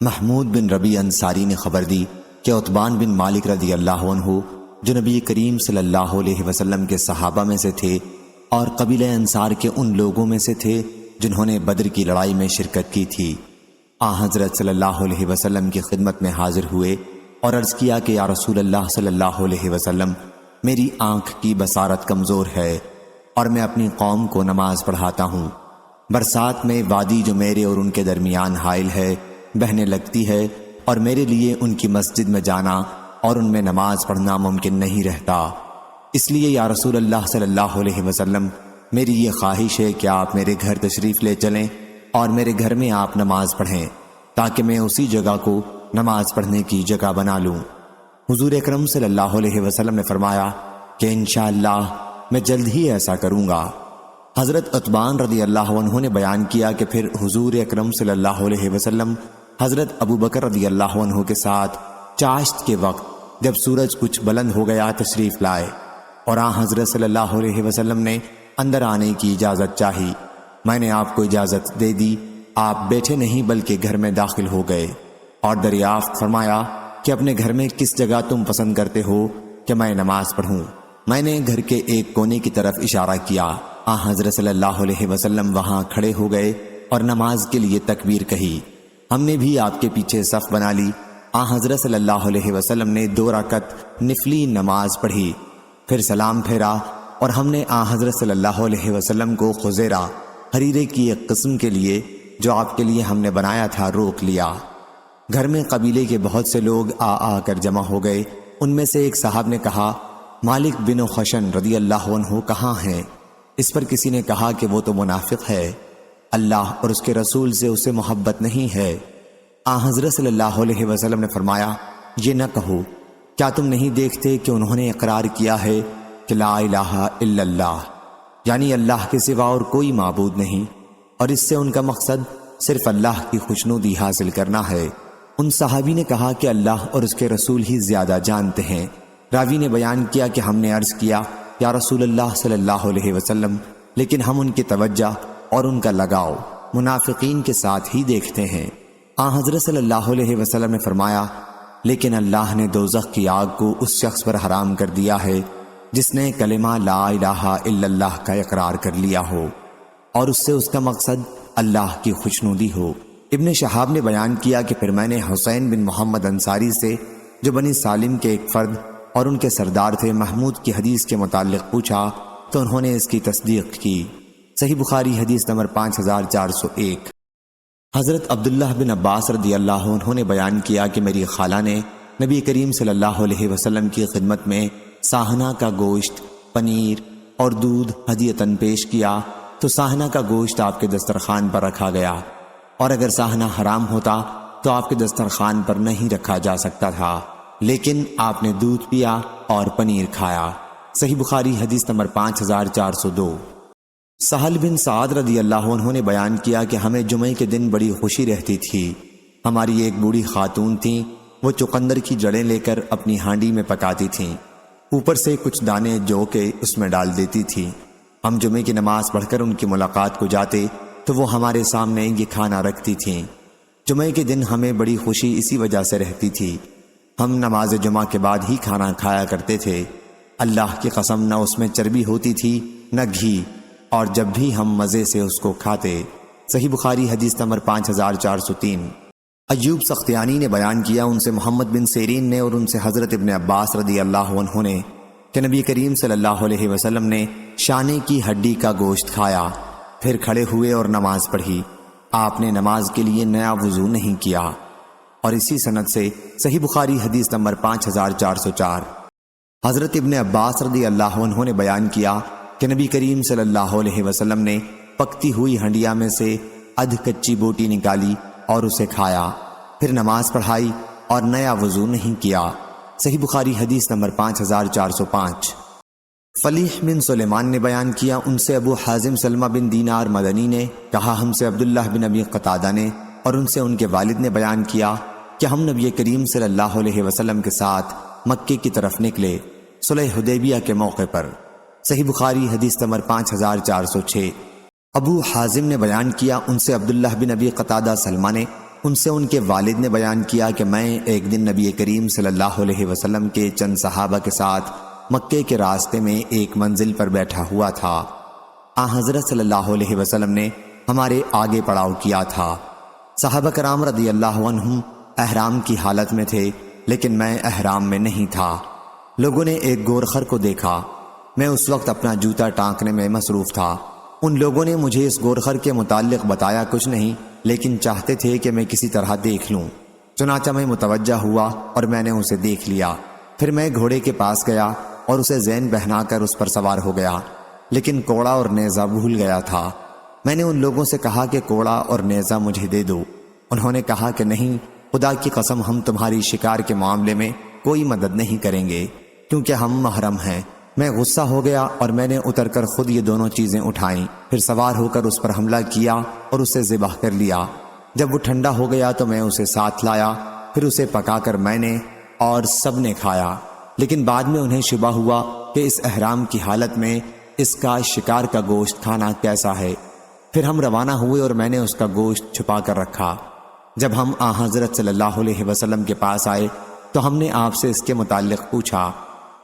محمود بن ربیع انصاری نے خبر دی کہ عتبان بن مالک رضی اللہ عنہ جو نبی کریم صلی اللہ علیہ وسلم کے صحابہ میں سے تھے اور قبیلہ انصار کے ان لوگوں میں سے تھے جنہوں نے بدر کی لڑائی میں شرکت کی تھی، حضرت صلی اللہ علیہ وسلم کی خدمت میں حاضر ہوئے اور عرض کیا کہ یا رسول اللہ صلی اللہ علیہ وسلم، میری آنکھ کی بصارت کمزور ہے اور میں اپنی قوم کو نماز پڑھاتا ہوں۔ برسات میں وادی جو میرے اور ان کے درمیان حائل ہے بہنے لگتی ہے اور میرے لیے ان کی مسجد میں جانا اور ان میں نماز پڑھنا ممکن نہیں رہتا، اس لیے یا رسول اللہ صلی اللہ علیہ وسلم، میری یہ خواہش ہے کہ آپ میرے گھر تشریف لے چلیں اور میرے گھر میں آپ نماز پڑھیں تاکہ میں اسی جگہ کو نماز پڑھنے کی جگہ بنا لوں۔ حضور اکرم صلی اللہ علیہ وسلم نے فرمایا کہ انشاءاللہ میں جلد ہی ایسا کروں گا۔ حضرت عتبان رضی اللہ عنہ نے بیان کیا کہ پھر حضور اکرم صلی اللہ علیہ وسلم حضرت ابو بکر رضی اللہ عنہ کے ساتھ چاشت کے وقت جب سورج کچھ بلند ہو گیا تشریف لائے اور حضرت صلی اللہ علیہ وسلم نے اندر آنے کی اجازت چاہی۔ میں نے آپ کو اجازت دے دی، آپ بیٹھے نہیں بلکہ گھر میں داخل ہو گئے اور دریافت فرمایا کہ اپنے گھر میں کس جگہ تم پسند کرتے ہو کہ میں نماز پڑھوں؟ میں نے گھر کے ایک کونے کی طرف اشارہ کیا۔ حضرت صلی اللہ علیہ وسلم وہاں کھڑے ہو گئے اور نماز کے لیے تکبیر کہی۔ ہم نے بھی آپ کے پیچھے صف بنا لی۔ حضرت صلی اللہ علیہ وسلم نے 2 رکعت نفلی نماز پڑھی، پھر سلام پھیرا اور ہم نے حضرت صلی اللہ علیہ وسلم کو خزیرہ حریرے کی ایک قسم کے لیے جو آپ کے لیے ہم نے بنایا تھا روک لیا۔ گھر میں قبیلے کے بہت سے لوگ آ کر جمع ہو گئے۔ ان میں سے ایک صاحب نے کہا، مالک بن خشن رضی اللہ عنہ کہاں ہیں؟ اس پر کسی نے کہا کہ وہ تو منافق ہے، اللہ اور اس کے رسول سے اسے محبت نہیں ہے۔ حضرت صلی اللہ علیہ وسلم نے فرمایا، یہ نہ کہو، کیا تم نہیں دیکھتے کہ انہوں نے اقرار کیا ہے کہ لا الہ الا اللہ، یعنی اللہ کے سوا اور کوئی معبود نہیں، اور اس سے ان کا مقصد صرف اللہ کی خوشنودی حاصل کرنا ہے۔ ان صحابی نے کہا کہ اللہ اور اس کے رسول ہی زیادہ جانتے ہیں۔ راوی نے بیان کیا کہ ہم نے عرض کیا یا رسول اللہ صلی اللہ علیہ وسلم، لیکن ہم ان کی توجہ اور ان کا لگاؤ منافقین کے ساتھ ہی دیکھتے ہیں۔ حضرت صلی اللہ علیہ وسلم نے فرمایا، لیکن اللہ نے دوزخ کی آگ کو اس شخص پر حرام کر دیا ہے جس نے کلمہ لا الہ الا اللہ کا اقرار کر لیا ہو اور اس سے اس کا مقصد اللہ کی خوشنودی ہو۔ ابن شہاب نے بیان کیا کہ پھر میں نے حسین بن محمد انصاری سے جو بنی سالم کے ایک فرد اور ان کے سردار تھے محمود کی حدیث کے متعلق پوچھا تو انہوں نے اس کی تصدیق کی۔ صحیح بخاری حدیث نمبر 5401۔ حضرت عبداللہ بن عباس رضی اللہ عنہ نے بیان کیا کہ میری خالہ نے نبی کریم صلی اللہ علیہ وسلم کی خدمت میں ساہنہ کا گوشت، پنیر اور دودھ ہدیۃً پیش کیا تو ساہنہ کا گوشت آپ کے دسترخوان پر رکھا گیا، اور اگر ساہنہ حرام ہوتا تو آپ کے دسترخوان پر نہیں رکھا جا سکتا تھا، لیکن آپ نے دودھ پیا اور پنیر کھایا۔ صحیح بخاری حدیث نمبر 5402۔ سہل بن سعد رضی اللہ عنہ نے بیان کیا کہ ہمیں جمعے کے دن بڑی خوشی رہتی تھی۔ ہماری ایک بوڑھی خاتون تھیں، وہ چقندر کی جڑیں لے کر اپنی ہانڈی میں پکاتی تھیں، اوپر سے کچھ دانے جو کے اس میں ڈال دیتی تھیں۔ ہم جمعے کی نماز پڑھ کر ان کی ملاقات کو جاتے تو وہ ہمارے سامنے یہ کھانا رکھتی تھیں۔ جمعے کے دن ہمیں بڑی خوشی اسی وجہ سے رہتی تھی، ہم نماز جمعہ کے بعد ہی کھانا کھایا کرتے تھے۔ اللہ کی قسم نہ اس میں چربی ہوتی تھی نہ گھی، اور جب بھی ہم مزے سے اس کو کھاتے۔ صحیح بخاری حدیث نمبر 5403۔ ایوب سختیانی نے بیان کیا ان سے محمد بن سیرین نے اور ان سے حضرت ابن عباس رضی اللہ عنہ نے کہ نبی کریم صلی اللہ علیہ وسلم نے شانے کی ہڈی کا گوشت کھایا، پھر کھڑے ہوئے اور نماز پڑھی۔ آپ نے نماز کے لیے نیا وضو نہیں کیا۔ اور اسی سند سے صحیح بخاری حدیث نمبر 5404۔ حضرت ابن عباس رضی اللہ عنہ نے بیان کیا کہ نبی کریم صلی اللہ علیہ وسلم نے پکتی ہوئی ہنڈیا میں سے ادھ کچی بوٹی نکالی اور اسے کھایا، پھر نماز پڑھائی اور نیا وضو نہیں کیا۔ صحیح بخاری حدیث نمبر 5405۔ فلیح بن سلیمان نے بیان کیا ان سے ابو حازم سلمہ بن دینار مدنی نے کہا ہم سے عبداللہ بن ابی قتادہ نے اور ان سے ان کے والد نے بیان کیا کہ ہم نبی کریم صلی اللہ علیہ وسلم کے ساتھ مکے کی طرف نکلے صلح حدیبیہ کے موقع پر۔ صحیح بخاری حدیث نمبر 5406۔ ابو حازم نے بیان کیا ان سے عبداللہ بن ابی قتادہ سلمہ نے ان سے ان کے والد نے بیان کیا کہ میں ایک دن نبی کریم صلی اللہ علیہ وسلم کے چند صحابہ کے ساتھ مکے کے راستے میں ایک منزل پر بیٹھا ہوا تھا۔ حضرت صلی اللہ علیہ وسلم نے ہمارے آگے پڑاؤ کیا تھا۔ صحابہ کرام رضی اللہ عنہم احرام کی حالت میں تھے، لیکن میں احرام میں نہیں تھا۔ لوگوں نے ایک گورخر کو دیکھا۔ میں اس وقت اپنا جوتا ٹانکنے میں مصروف تھا۔ ان لوگوں نے مجھے اس گورخر کے متعلق بتایا کچھ نہیں، لیکن چاہتے تھے کہ میں کسی طرح دیکھ لوں۔ چنانچہ میں متوجہ ہوا اور میں نے اسے دیکھ لیا۔ پھر میں گھوڑے کے پاس گیا اور اسے زین پہنا کر اس پر سوار ہو گیا، لیکن کوڑا اور نیزہ بھول گیا تھا۔ میں نے ان لوگوں سے کہا کہ کوڑا اور نیزہ مجھے دے دو۔ انہوں نے کہا کہ نہیں، خدا کی قسم ہم تمہاری شکار کے معاملے میں کوئی مدد نہیں کریں گے، کیونکہ ہم محرم ہیں۔ میں غصہ ہو گیا اور میں نے اتر کر خود یہ دونوں چیزیں اٹھائیں، پھر سوار ہو کر اس پر حملہ کیا اور اسے ذبح کر لیا۔ جب وہ ٹھنڈا ہو گیا تو میں اسے ساتھ لایا، پھر اسے پکا کر میں نے اور سب نے کھایا۔ لیکن بعد میں انہیں شبہ ہوا کہ اس احرام کی حالت میں اس کا شکار کا گوشت کھانا کیسا ہے۔ پھر ہم روانہ ہوئے اور میں نے اس کا گوشت چھپا کر رکھا۔ جب ہم حضرت صلی اللہ علیہ وسلم کے پاس آئے تو ہم نے آپ سے اس کے متعلق پوچھا۔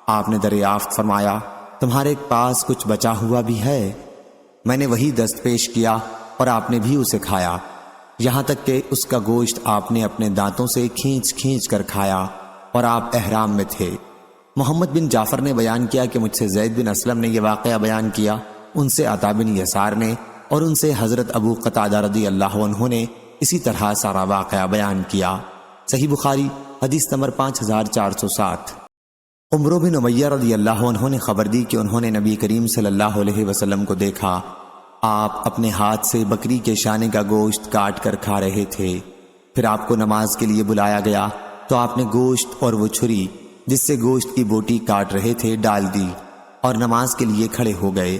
آپ نے دریافت فرمایا، تمہارے پاس کچھ بچا ہوا بھی ہے؟ میں نے وہی دست پیش کیا اور آپ نے بھی اسے کھایا، یہاں تک کہ اس کا گوشت آپ نے اپنے دانتوں سے کھینچ کھینچ کر کھایا اور آپ احرام میں تھے۔ محمد بن جعفر نے بیان کیا کہ مجھ سے زید بن اسلم نے یہ واقعہ بیان کیا، ان سے عطا بن یسار نے، اور ان سے حضرت ابو قتادہ رضی اللہ عنہ نے اسی طرح سارا واقعہ بیان کیا۔ صحیح بخاری حدیث نمبر 5407۔ عمرو بن امیہ رضی اللہ عنہ نے خبر دی کہ انہوں نے نبی کریم صلی اللہ علیہ وسلم کو دیکھا۔ آپ اپنے ہاتھ سے بکری کے شانے کا گوشت کاٹ کر کھا رہے تھے۔ پھر آپ کو نماز کے لیے بلایا گیا تو آپ نے گوشت اور وہ چھری جس سے گوشت کی بوٹی کاٹ رہے تھے ڈال دی اور نماز کے لیے کھڑے ہو گئے۔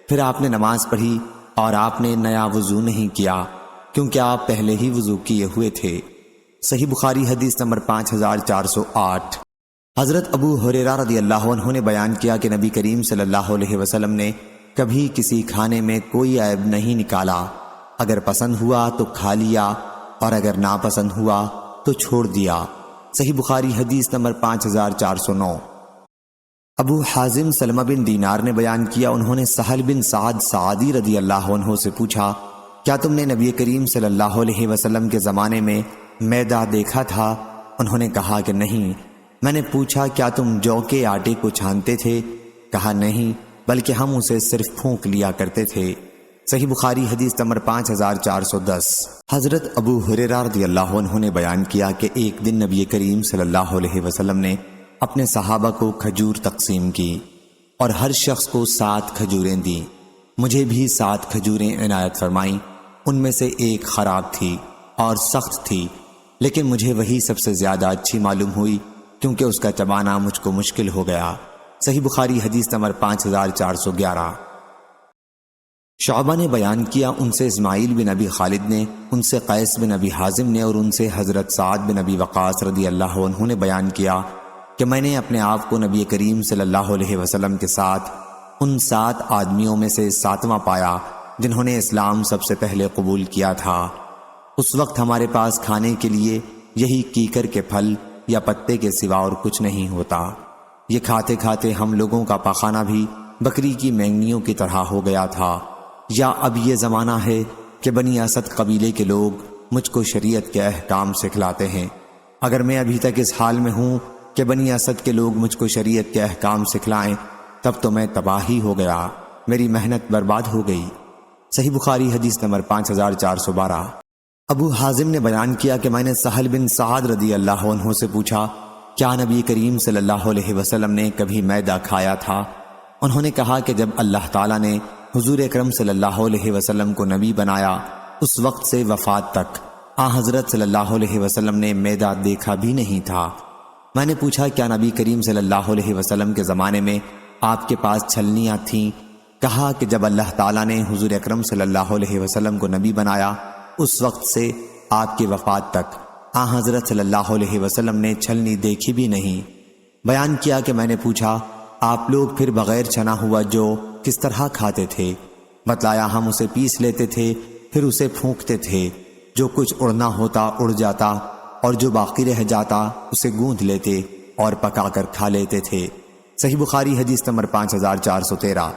پھر آپ نے نماز پڑھی اور آپ نے نیا وضو نہیں کیا، کیونکہ آپ پہلے ہی وضو کیے ہوئے تھے۔ صحیح بخاری حدیث نمبر 5408۔ حضرت ابو ہریرہ رضی اللہ عنہ نے بیان کیا کہ نبی کریم صلی اللہ علیہ وسلم نے کبھی کسی کھانے میں کوئی عیب نہیں نکالا، اگر پسند ہوا تو کھا لیا اور اگر ناپسند ہوا تو چھوڑ دیا۔ صحیح بخاری حدیث نمبر 5409۔ ابو حازم سلمہ بن دینار نے بیان کیا، انہوں نے سہل بن سعد سعدی رضی اللہ عنہ سے پوچھا، کیا تم نے نبی کریم صلی اللہ علیہ وسلم کے زمانے میں میدا دیکھا تھا؟ انہوں نے کہا کہ نہیں۔ میں نے پوچھا، کیا تم جو کے آٹے کو چھانتے تھے؟ کہا نہیں، بلکہ ہم اسے صرف پھونک لیا کرتے تھے۔ صحیح بخاری حدیث نمبر 5410۔ حضرت ابو ہریرہ رضی اللہ عنہ نے بیان کیا کہ ایک دن نبی کریم صلی اللہ علیہ وسلم نے اپنے صحابہ کو کھجور تقسیم کی اور ہر شخص کو 7 کھجوریں دیں۔ مجھے بھی 7 کھجوریں عنایت فرمائیں۔ ان میں سے ایک خراب تھی اور سخت تھی، لیکن مجھے وہی سب سے زیادہ اچھی معلوم ہوئی، کیونکہ اس کا چبانا مجھ کو مشکل ہو گیا۔ صحیح بخاری حدیث نمبر 5411۔ شعبہ نے بیان کیا، ان سے اسماعیل بن ابی خالد نے، ان سے قیس بن ابی حازم نے اور ان سے حضرت سعد بن ابی وقاص رضی اللہ عنہ نے بیان کیا کہ میں نے اپنے آپ کو نبی کریم صلی اللہ علیہ وسلم کے ساتھ ان 7 آدمیوں میں سے 7واں پایا جنہوں نے اسلام سب سے پہلے قبول کیا تھا۔ اس وقت ہمارے پاس کھانے کے لیے یہی کیکر کے پھل یا پتے کے سوا اور کچھ نہیں ہوتا۔ یہ کھاتے کھاتے ہم لوگوں کا پاخانہ بھی بکری کی مینگنیوں کی طرح ہو گیا تھا۔ یا اب یہ زمانہ ہے کہ بنی اسد قبیلے کے لوگ مجھ کو شریعت کے احکام سکھلاتے ہیں۔ اگر میں ابھی تک اس حال میں ہوں کہ بنی اسد کے لوگ مجھ کو شریعت کے احکام سکھلائیں، تب تو میں تباہی ہو گیا، میری محنت برباد ہو گئی۔ صحیح بخاری حدیث نمبر 5412۔ ابو حازم نے بیان کیا کہ میں نے سہل بن سعد رضی اللہ عنہ سے پوچھا، کیا نبی کریم صلی اللہ علیہ وسلم نے کبھی میدا کھایا تھا؟ انہوں نے کہا کہ جب اللہ تعالیٰ نے حضور اکرم صلی اللہ علیہ وسلم کو نبی بنایا، اس وقت سے وفات تک حضرت صلی اللہ علیہ وسلم نے میدا دیکھا بھی نہیں تھا۔ میں نے پوچھا، کیا نبی کریم صلی اللہ علیہ وسلم کے زمانے میں آپ کے پاس چھلنیاں تھیں؟ کہا کہ جب اللہ تعالیٰ نے حضور اکرم صلی اللہ علیہ وسلم کو نبی بنایا، اس وقت سے آپ کی وفات تک حضرت صلی اللہ علیہ وسلم نے چھلنی دیکھی بھی نہیں۔ بیان کیا کہ میں نے پوچھا، آپ لوگ پھر بغیر چھنا ہوا جو کس طرح کھاتے تھے؟ بتلایا، ہم اسے پیس لیتے تھے، پھر اسے پھونکتے تھے، جو کچھ اڑنا ہوتا اڑ جاتا اور جو باقی رہ جاتا اسے گوندھ لیتے اور پکا کر کھا لیتے تھے۔ صحیح بخاری حدیث نمبر 5413۔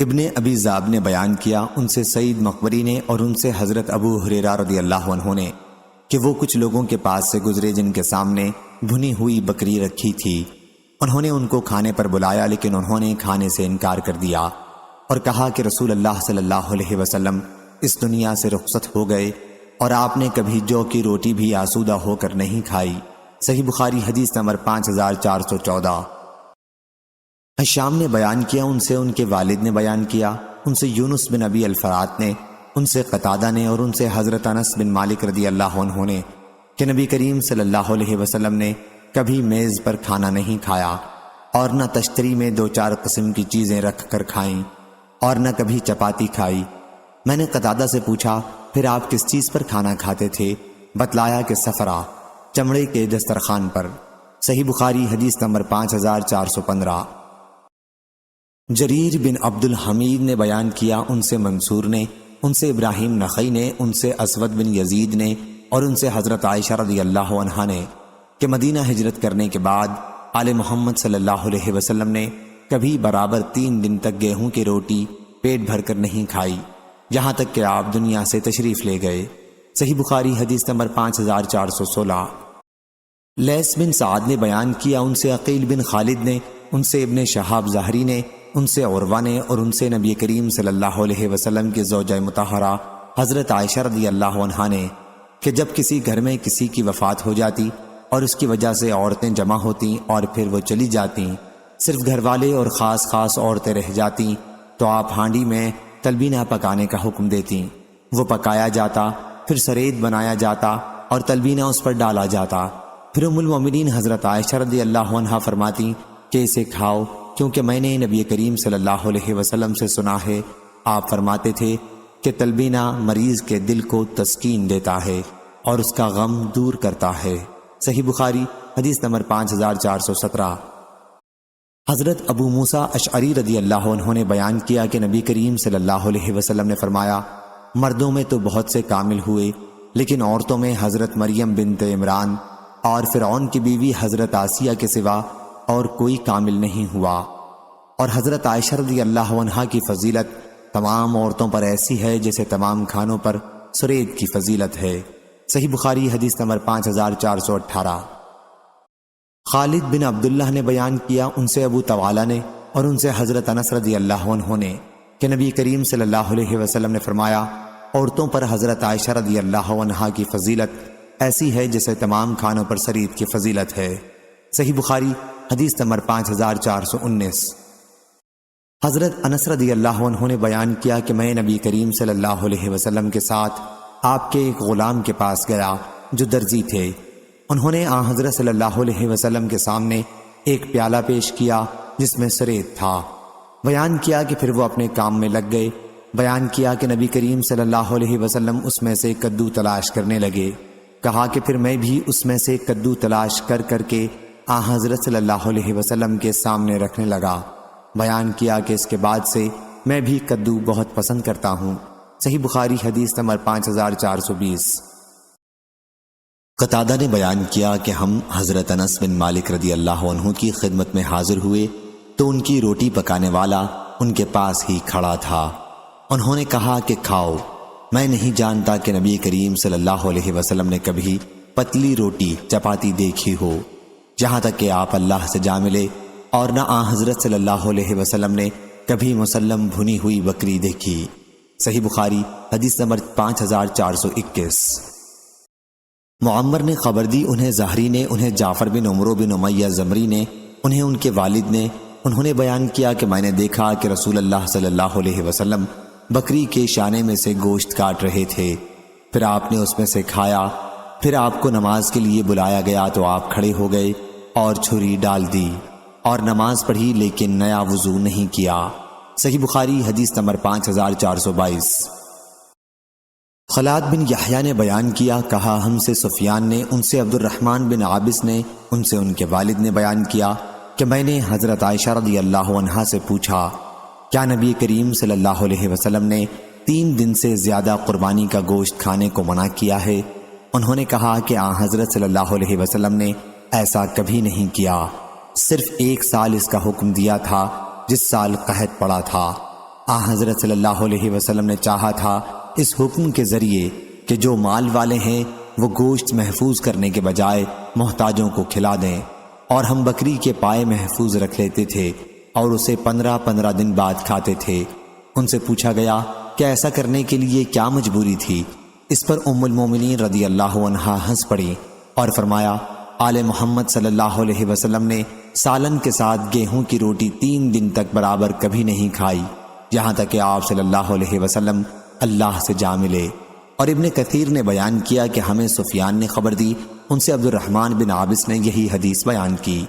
ابن ابی ذئب نے بیان کیا ان سے سعید مقبری نے اور ان سے حضرت ابو ہریرہ رضی اللہ عنہ نے کہ وہ کچھ لوگوں کے پاس سے گزرے جن کے سامنے بھنی ہوئی بکری رکھی تھی۔ انہوں نے ان کو کھانے پر بلایا لیکن انہوں نے کھانے سے انکار کر دیا اور کہا کہ رسول اللہ صلی اللہ علیہ وسلم اس دنیا سے رخصت ہو گئے اور آپ نے کبھی جو کی روٹی بھی آسودہ ہو کر نہیں کھائی۔ صحیح بخاری حدیث نمبر 5414۔ ہشام نے بیان کیا ان سے ان کے والد نے بیان کیا ان سے یونس بن ابی الفرات نے ان سے قتادہ نے اور ان سے حضرت انس بن مالک رضی اللہ عنہ نے کہ نبی کریم صلی اللہ علیہ وسلم نے کبھی میز پر کھانا نہیں کھایا اور نہ تشتری میں 2-4 قسم کی چیزیں رکھ کر کھائیں اور نہ کبھی چپاتی کھائی۔ میں نے قتادہ سے پوچھا پھر آپ کس چیز پر کھانا کھاتے تھے؟ بتلایا کہ سفرہ، چمڑے کے دسترخوان پر۔ صحیح بخاری حدیث نمبر 5415۔ جریر بن عبد الحمید نے بیان کیا ان سے منصور نے ان سے ابراہیم نخعی نے ان سے اسود بن یزید نے اور ان سے حضرت عائشہ رضی اللہ عنہا نے کہ مدینہ ہجرت کرنے کے بعد آل محمد صلی اللہ علیہ وسلم نے کبھی برابر 3 دن تک گیہوں کی روٹی پیٹ بھر کر نہیں کھائی یہاں تک کہ آپ دنیا سے تشریف لے گئے۔ صحیح بخاری حدیث نمبر 5416۔ لیث بن سعد نے بیان کیا ان سے عقیل بن خالد نے ان سے ابن شہاب زہری نے ان سے عروہ نے اور ان سے نبی کریم صلی اللہ علیہ وسلم کے زوجہ مطہرہ حضرت عائشہ رضی اللہ عنہا نے کہ جب کسی گھر میں کسی کی وفات ہو جاتی اور اس کی وجہ سے عورتیں جمع ہوتیں اور پھر وہ چلی جاتیں، صرف گھر والے اور خاص عورتیں رہ جاتیں، تو آپ ہانڈی میں تلبینہ پکانے کا حکم دیتیں۔ وہ پکایا جاتا، پھر سرید بنایا جاتا اور تلبینہ اس پر ڈالا جاتا۔ پھر ام المومنین حضرت عائشہ رضی اللہ عنہا فرماتی کہ اسے کھاؤ کیونکہ میں نے نبی کریم صلی اللہ علیہ وسلم سے سنا ہے آپ فرماتے تھے کہ تلبینہ مریض کے دل کو تسکین دیتا ہے اور اس کا غم دور کرتا ہے۔ صحیح بخاری حدیث نمبر 5417۔ حضرت ابو موسیٰ اشعری رضی اللہ عنہ نے بیان کیا کہ نبی کریم صلی اللہ علیہ وسلم نے فرمایا مردوں میں تو بہت سے کامل ہوئے لیکن عورتوں میں حضرت مریم بنت عمران اور فرعون کی بیوی حضرت آسیہ کے سوا اور کوئی کامل نہیں ہوا، اور حضرت عائشہ رضی اللہ عنہا کی فضیلت تمام عورتوں پر ایسی ہے جیسے تمام کھانوں پر سرید کی فضیلت ہے۔ صحیح بخاری حدیث نمبر 5418۔ خالد بن عبداللہ نے بیان کیا ان سے ابو طوالہ نے اور ان سے حضرت انس رضی اللہ عنہ نے کہ نبی کریم صلی اللہ علیہ وسلم نے فرمایا عورتوں پر حضرت عائشہ رضی اللہ عنہا کی فضیلت ایسی ہے جیسے تمام کھانوں پر سرید کی فضیلت ہے۔ صحیح بخاری حدیث نمبر 5419۔ حضرت انس رضی اللہ عنہ نے بیان کیا کہ میں نبی کریم صلی اللہ علیہ وسلم کے ساتھ آپ کے ایک غلام کے پاس گیا جو درزی تھے۔ انہوں نے آن حضرت صلی اللہ علیہ وسلم کے سامنے ایک پیالہ پیش کیا جس میں سرید تھا۔ بیان کیا کہ پھر وہ اپنے کام میں لگ گئے۔ بیان کیا کہ نبی کریم صلی اللہ علیہ وسلم اس میں سے کدو تلاش کرنے لگے۔ کہا کہ پھر میں بھی اس میں سے کدو تلاش کر کر کے آن حضرت صلی اللہ علیہ وسلم کے سامنے رکھنے لگا۔ بیان کیا کہ اس کے بعد سے میں بھی کدو بہت پسند کرتا ہوں۔ صحیح بخاری حدیث نمبر 5420۔ قتادہ نے بیان کیا کہ ہم حضرت انس بن مالک رضی اللہ عنہ کی خدمت میں حاضر ہوئے تو ان کی روٹی پکانے والا ان کے پاس ہی کھڑا تھا۔ انہوں نے کہا کہ کھاؤ، میں نہیں جانتا کہ نبی کریم صلی اللہ علیہ وسلم نے کبھی پتلی روٹی چپاتی دیکھی ہو، جہاں تک کہ آپ اللہ سے جا ملے، اور نہ آن حضرت صلی اللہ علیہ وسلم نے کبھی مسلم بھنی ہوئی بکری دیکھی۔ صحیح بخاری حدیث نمبر 5421۔ معمر نے خبر دی انہیں زہری نے، انہیں جعفر بن عمرو بن امیہ زمری نے، انہیں ان کے والد نے، انہوں نے بیان کیا کہ میں نے دیکھا کہ رسول اللہ صلی اللہ علیہ وسلم بکری کے شانے میں سے گوشت کاٹ رہے تھے، پھر آپ نے اس میں سے کھایا، پھر آپ کو نماز کے لیے بلایا گیا تو آپ کھڑے ہو گئے اور چھری ڈال دی اور نماز پڑھی لیکن نیا وضو نہیں کیا۔ صحیح بخاری حدیث نمبر 5422۔ خلاد بن یحییٰ نے بیان کیا، کہا ہم سے سفیان نے، ان سے عبد الرحمن بن عابس نے، ان سے ان کے والد نے بیان کیا کہ میں نے حضرت عائشہ رضی اللہ عنہا سے پوچھا کیا نبی کریم صلی اللہ علیہ وسلم نے 3 دن سے زیادہ قربانی کا گوشت کھانے کو منع کیا ہے؟ انہوں نے کہا کہ حضرت صلی اللہ علیہ وسلم نے ایسا کبھی نہیں کیا، صرف 1 سال اس کا حکم دیا تھا جس سال قحط پڑا تھا۔ حضرت صلی اللہ علیہ وسلم نے چاہا تھا اس حکم کے ذریعے کہ جو مال والے ہیں وہ گوشت محفوظ کرنے کے بجائے محتاجوں کو کھلا دیں، اور ہم بکری کے پائے محفوظ رکھ لیتے تھے اور اسے 15 دن بعد کھاتے تھے۔ ان سے پوچھا گیا کہ ایسا کرنے کے لیے کیا مجبوری تھی؟ اس پر ام المومنین رضی اللہ عنہا ہنس پڑی اور فرمایا، آل محمد صلی اللہ علیہ وسلم نے سالن کے ساتھ گیہوں کی روٹی 3 دن تک برابر کبھی نہیں کھائی، یہاں تک کہ آپ صلی اللہ علیہ وسلم اللہ سے جا ملے۔ اور ابن کثیر نے بیان کیا کہ ہمیں سفیان نے خبر دی، ان سے عبد الرحمن بن عابس نے یہی حدیث بیان کی۔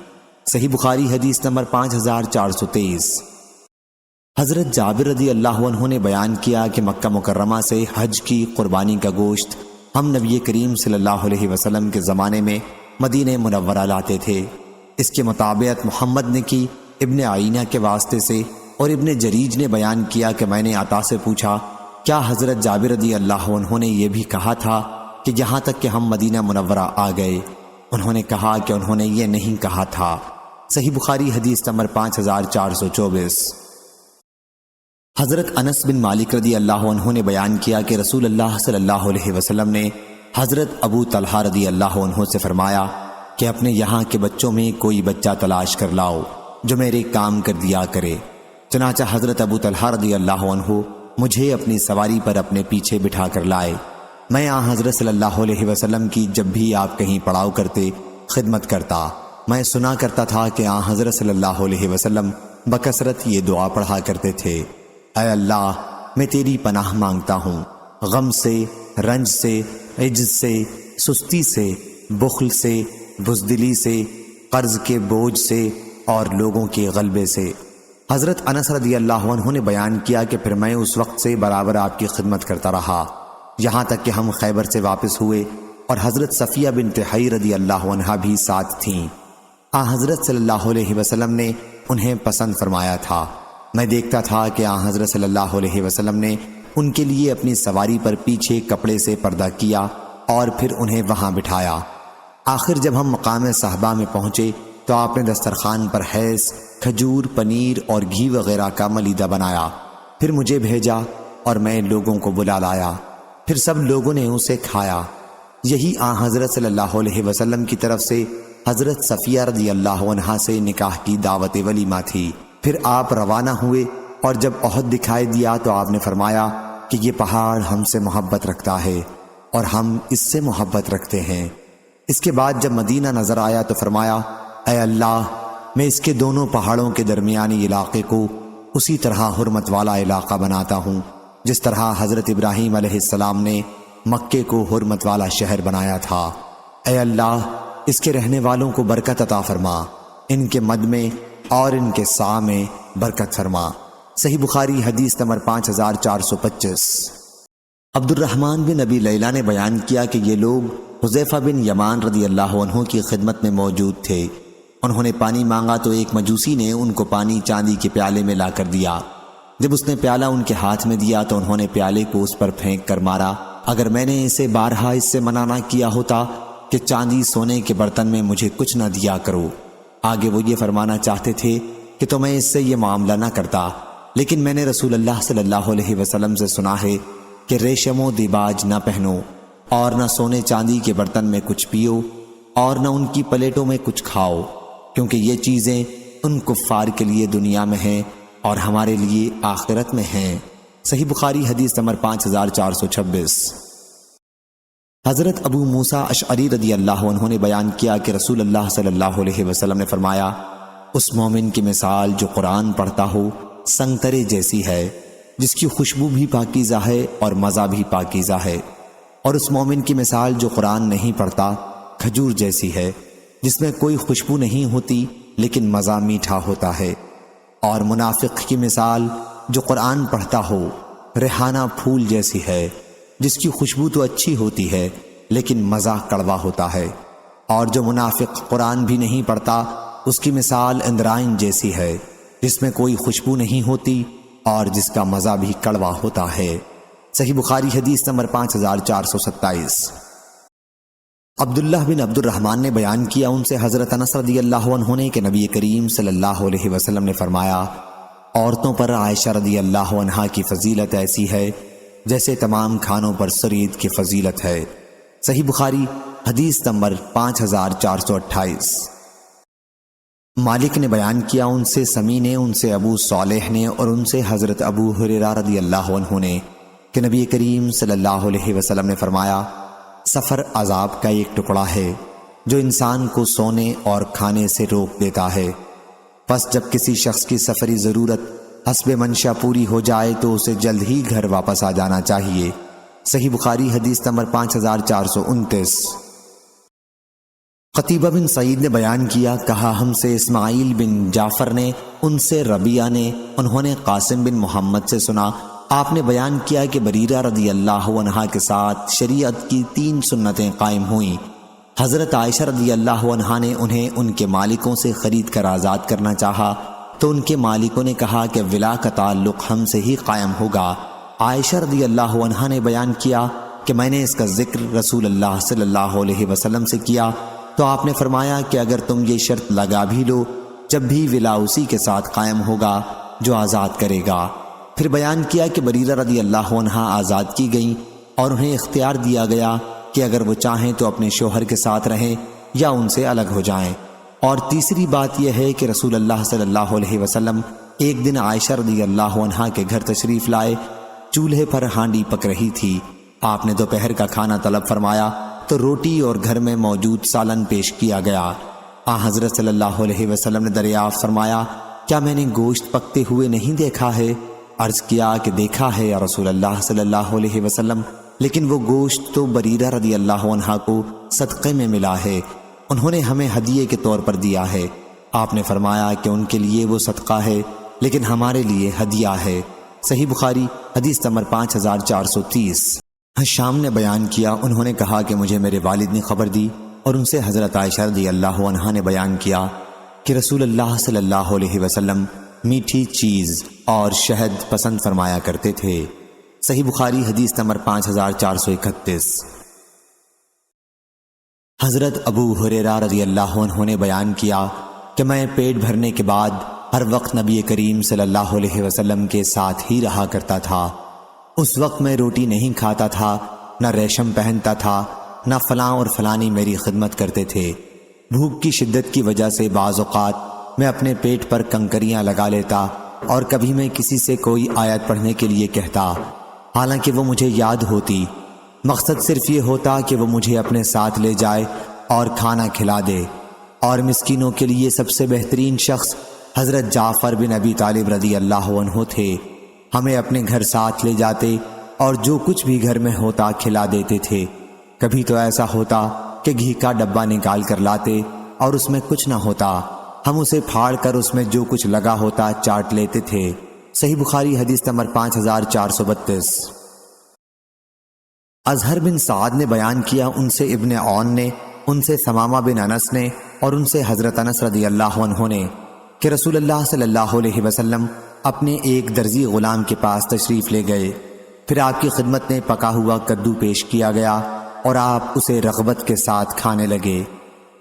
صحیح بخاری حدیث نمبر 5423۔ حضرت جابر رضی اللہ عنہ نے بیان کیا کہ مکہ مکرمہ سے حج کی قربانی کا گوشت ہم نبی کریم صلی اللہ علیہ وسلم کے زمانے میں مدینہ منورہ لاتے تھے۔ اس کے مطابقت محمد نے کی ابن عینہ کے واسطے سے، اور ابن جریج نے بیان کیا کہ میں نے عطا سے پوچھا کیا حضرت جابر رضی اللہ عنہ نے یہ بھی کہا تھا کہ یہاں تک کہ ہم مدینہ منورہ آ گئے؟ انہوں نے کہا کہ انہوں نے یہ نہیں کہا تھا۔ صحیح بخاری حدیث نمبر 5424۔ حضرت انس بن مالک رضی اللہ عنہ نے بیان کیا کہ رسول اللہ صلی اللہ علیہ وسلم نے حضرت ابو طلحہ رضی اللہ عنہ سے فرمایا کہ اپنے یہاں کے بچوں میں کوئی بچہ تلاش کر لاؤ جو میرے کام کر دیا کرے۔ چنانچہ حضرت ابو طلحہ رضی اللہ عنہ مجھے اپنی سواری پر اپنے پیچھے بٹھا کر لائے۔ میں حضرت صلی اللہ علیہ وسلم کی جب بھی آپ کہیں پڑاؤ کرتے خدمت کرتا۔ میں سنا کرتا تھا کہ حضرت صلی اللہ علیہ وسلم بکثرت یہ دعا پڑھا کرتے تھے، اے اللہ میں تیری پناہ مانگتا ہوں غم سے، رنج سے، عجز سے، سستی سے، بخل سے، بزدلی سے، قرض کے بوجھ سے اور لوگوں کے غلبے سے۔ حضرت انس رضی اللہ عنہ نے بیان کیا کہ پھر میں اس وقت سے برابر آپ کی خدمت کرتا رہا، یہاں تک کہ ہم خیبر سے واپس ہوئے اور حضرت صفیہ بنت حی رضی اللہ عنہا بھی ساتھ تھیں۔ حضرت صلی اللہ علیہ وسلم نے انہیں پسند فرمایا تھا۔ میں دیکھتا تھا کہ حضرت صلی اللہ علیہ وسلم نے ان کے لیے اپنی سواری پر پیچھے کپڑے سے پردہ کیا اور پھر انہیں وہاں بٹھایا۔ آخر جب ہم مقام صحابہ میں پہنچے تو آپ نے دسترخوان پر حیض، کھجور، پنیر اور گھی وغیرہ کا ملیدہ بنایا، پھر مجھے بھیجا اور میں لوگوں کو بلا لایا، پھر سب لوگوں نے اسے کھایا۔ یہی حضرت صلی اللہ علیہ وسلم کی طرف سے حضرت صفیہ رضی اللہ عنہا سے نکاح کی دعوت ولیمہ تھی۔ پھر آپ روانہ ہوئے اور جب احد دکھائی دیا تو آپ نے فرمایا کہ یہ پہاڑ ہم سے محبت رکھتا ہے اور ہم اس سے محبت رکھتے ہیں۔ اس کے بعد جب مدینہ نظر آیا تو فرمایا، اے اللہ میں اس کے دونوں پہاڑوں کے درمیانی علاقے کو اسی طرح حرمت والا علاقہ بناتا ہوں جس طرح حضرت ابراہیم علیہ السلام نے مکے کو حرمت والا شہر بنایا تھا۔ اے اللہ اس کے رہنے والوں کو برکت عطا فرما، ان کے مد میں اور ان کے سا میں برکت فرما۔ صحیح بخاری حدیث نمبر 5425۔ عبد الرحمن بن ابی لیلہ نے بیان کیا کہ یہ لوگ حذیفہ بن یمان رضی اللہ عنہ کی خدمت میں موجود تھے۔ انہوں نے پانی مانگا تو ایک مجوسی نے ان کو پانی چاندی کے پیالے میں لا کر دیا۔ جب اس نے پیالہ ان کے ہاتھ میں دیا تو انہوں نے پیالے کو اس پر پھینک کر مارا۔ اگر میں نے اسے بارہا اس سے منع نہ کیا ہوتا کہ چاندی سونے کے برتن میں مجھے کچھ نہ دیا کرو۔ آگے وہ یہ فرمانا چاہتے تھے کہ تو میں اس سے یہ معاملہ نہ کرتا، لیکن میں نے رسول اللہ صلی اللہ علیہ وسلم سے سنا ہے کہ ریشم و دیباج نہ پہنو اور نہ سونے چاندی کے برتن میں کچھ پیو اور نہ ان کی پلیٹوں میں کچھ کھاؤ، کیونکہ یہ چیزیں ان کفار کے لیے دنیا میں ہیں اور ہمارے لیے آخرت میں ہیں۔ صحیح بخاری حدیث نمبر 5426۔ حضرت ابو موسیٰ اشعری رضی اللہ عنہ نے بیان کیا کہ رسول اللہ صلی اللہ علیہ وسلم نے فرمایا، اس مومن کی مثال جو قرآن پڑھتا ہو سنگترے جیسی ہے، جس کی خوشبو بھی پاکیزہ ہے اور مزہ بھی پاکیزہ ہے، اور اس مومن کی مثال جو قرآن نہیں پڑھتا کھجور جیسی ہے، جس میں کوئی خوشبو نہیں ہوتی لیکن مزہ میٹھا ہوتا ہے، اور منافق کی مثال جو قرآن پڑھتا ہو ریحانہ پھول جیسی ہے، جس کی خوشبو تو اچھی ہوتی ہے لیکن مزہ کڑوا ہوتا ہے، اور جو منافق قرآن بھی نہیں پڑھتا اس کی مثال اندرائن جیسی ہے، جس میں کوئی خوشبو نہیں ہوتی اور جس کا مزہ بھی کڑوا ہوتا ہے۔ صحیح بخاری حدیث نمبر 5427۔ عبداللہ بن عبد الرحمن نے بیان کیا ان سے حضرت انس رضی اللہ عنہ نے کہ نبی کریم صلی اللہ علیہ وسلم نے فرمایا، عورتوں پر عائشہ رضی اللہ عنہا کی فضیلت ایسی ہے جیسے تمام کھانوں پر سرید کی فضیلت ہے۔ صحیح بخاری حدیث نمبر 5428۔ مالک نے بیان کیا ان سے سمی نے، ان سے ابو صالح نے اور ان سے حضرت ابو ہریرہ رضی اللہ عنہ نے کہ نبی کریم صلی اللہ علیہ وسلم نے فرمایا، سفر عذاب کا ایک ٹکڑا ہے جو انسان کو سونے اور کھانے سے روک دیتا ہے، پس جب کسی شخص کی سفری ضرورت حسب منشا پوری ہو جائے تو اسے جلد ہی گھر واپس آ جانا چاہیے۔ صحیح بخاری حدیث نمبر 5429۔ قتیبہ بن سعید نے بیان کیا، کہا ہم سے اسماعیل بن جعفر نے، ان سے ربیعہ نے، انہوں نے قاسم بن محمد سے سنا، آپ نے بیان کیا کہ بریرہ رضی اللہ عنہا کے ساتھ شریعت کی 3 سنتیں قائم ہوئیں۔ حضرت عائشہ رضی اللہ عنہا نے انہیں ان کے مالکوں سے خرید کر آزاد کرنا چاہا تو ان کے مالکوں نے کہا کہ ولا کا تعلق ہم سے ہی قائم ہوگا۔ عائشہ رضی اللہ عنہا نے بیان کیا کہ میں نے اس کا ذکر رسول اللہ صلی اللہ علیہ وسلم سے کیا تو آپ نے فرمایا کہ اگر تم یہ شرط لگا بھی لو، جب بھی ولا اسی کے ساتھ قائم ہوگا جو آزاد کرے گا۔ پھر بیان کیا کہ بریرہ رضی اللہ عنہا آزاد کی گئیں اور انہیں اختیار دیا گیا کہ اگر وہ چاہیں تو اپنے شوہر کے ساتھ رہیں یا ان سے الگ ہو جائیں۔ اور تیسری بات یہ ہے کہ رسول اللہ صلی اللہ علیہ وسلم ایک دن عائشہ رضی اللہ عنہا کے گھر تشریف لائے، چولہے پر ہانڈی پک رہی تھی، آپ نے دوپہر کا کھانا طلب فرمایا تو روٹی اور گھر میں موجود سالن پیش کیا گیا۔ حضرت صلی اللہ علیہ وسلم نے دریافت فرمایا، کیا میں نے گوشت پکتے ہوئے نہیں دیکھا ہے؟ عرض کیا کہ دیکھا ہے یا رسول اللہ صلی اللہ علیہ وسلم، لیکن وہ گوشت تو بریرہ رضی اللہ عنہا کو صدقے میں ملا ہے، انہوں نے ہمیں ہدیے کے طور پر دیا ہے۔ آپ نے فرمایا کہ ان کے لیے وہ صدقہ ہے لیکن ہمارے لیے ہدیہ ہے۔ صحیح بخاری حدیث نمبر 5430۔ شام نے بیان کیا، انہوں نے کہا کہ مجھے میرے والد نے خبر دی اور ان سے حضرت عائشہ رضی اللہ عنہا نے بیان کیا کہ رسول اللہ صلی اللہ علیہ وسلم میٹھی چیز اور شہد پسند فرمایا کرتے تھے۔ صحیح بخاری حدیث نمبر 5431۔ حضرت ابو ہریرہ رضی اللہ عنہ نے بیان کیا کہ میں پیٹ بھرنے کے بعد ہر وقت نبی کریم صلی اللہ علیہ وسلم کے ساتھ ہی رہا کرتا تھا۔ اس وقت میں روٹی نہیں کھاتا تھا، نہ ریشم پہنتا تھا، نہ فلاں اور فلانی میری خدمت کرتے تھے۔ بھوک کی شدت کی وجہ سے بعض اوقات میں اپنے پیٹ پر کنکریاں لگا لیتا اور کبھی میں کسی سے کوئی آیت پڑھنے کے لیے کہتا، حالانکہ وہ مجھے یاد ہوتی۔ مقصد صرف یہ ہوتا کہ وہ مجھے اپنے ساتھ لے جائے اور کھانا کھلا دے۔ اور مسکینوں کے لیے سب سے بہترین شخص حضرت جعفر بن ابی طالب رضی اللہ عنہ تھے، ہمیں اپنے گھر ساتھ لے جاتے اور جو کچھ بھی گھر میں ہوتا کھلا دیتے تھے۔ کبھی تو ایسا ہوتا کہ گھی کا ڈبہ نکال کر لاتے اور اس میں کچھ نہ ہوتا، ہم اسے پھاڑ کر اس میں جو کچھ لگا ہوتا چاٹ لیتے تھے۔ صحیح بخاری حدیث نمبر 5432۔ اظہر بن سعد نے بیان کیا، ان سے ابن عون نے، ان سے ثمامہ بن انس نے اور ان سے حضرت انس رضی اللہ عنہ نے کہ رسول اللہ صلی اللہ علیہ وسلم اپنے ایک درزی غلام کے پاس تشریف لے گئے، پھر آپ کی خدمت میں پکا ہوا کدو پیش کیا گیا اور آپ اسے رغبت کے ساتھ کھانے لگے۔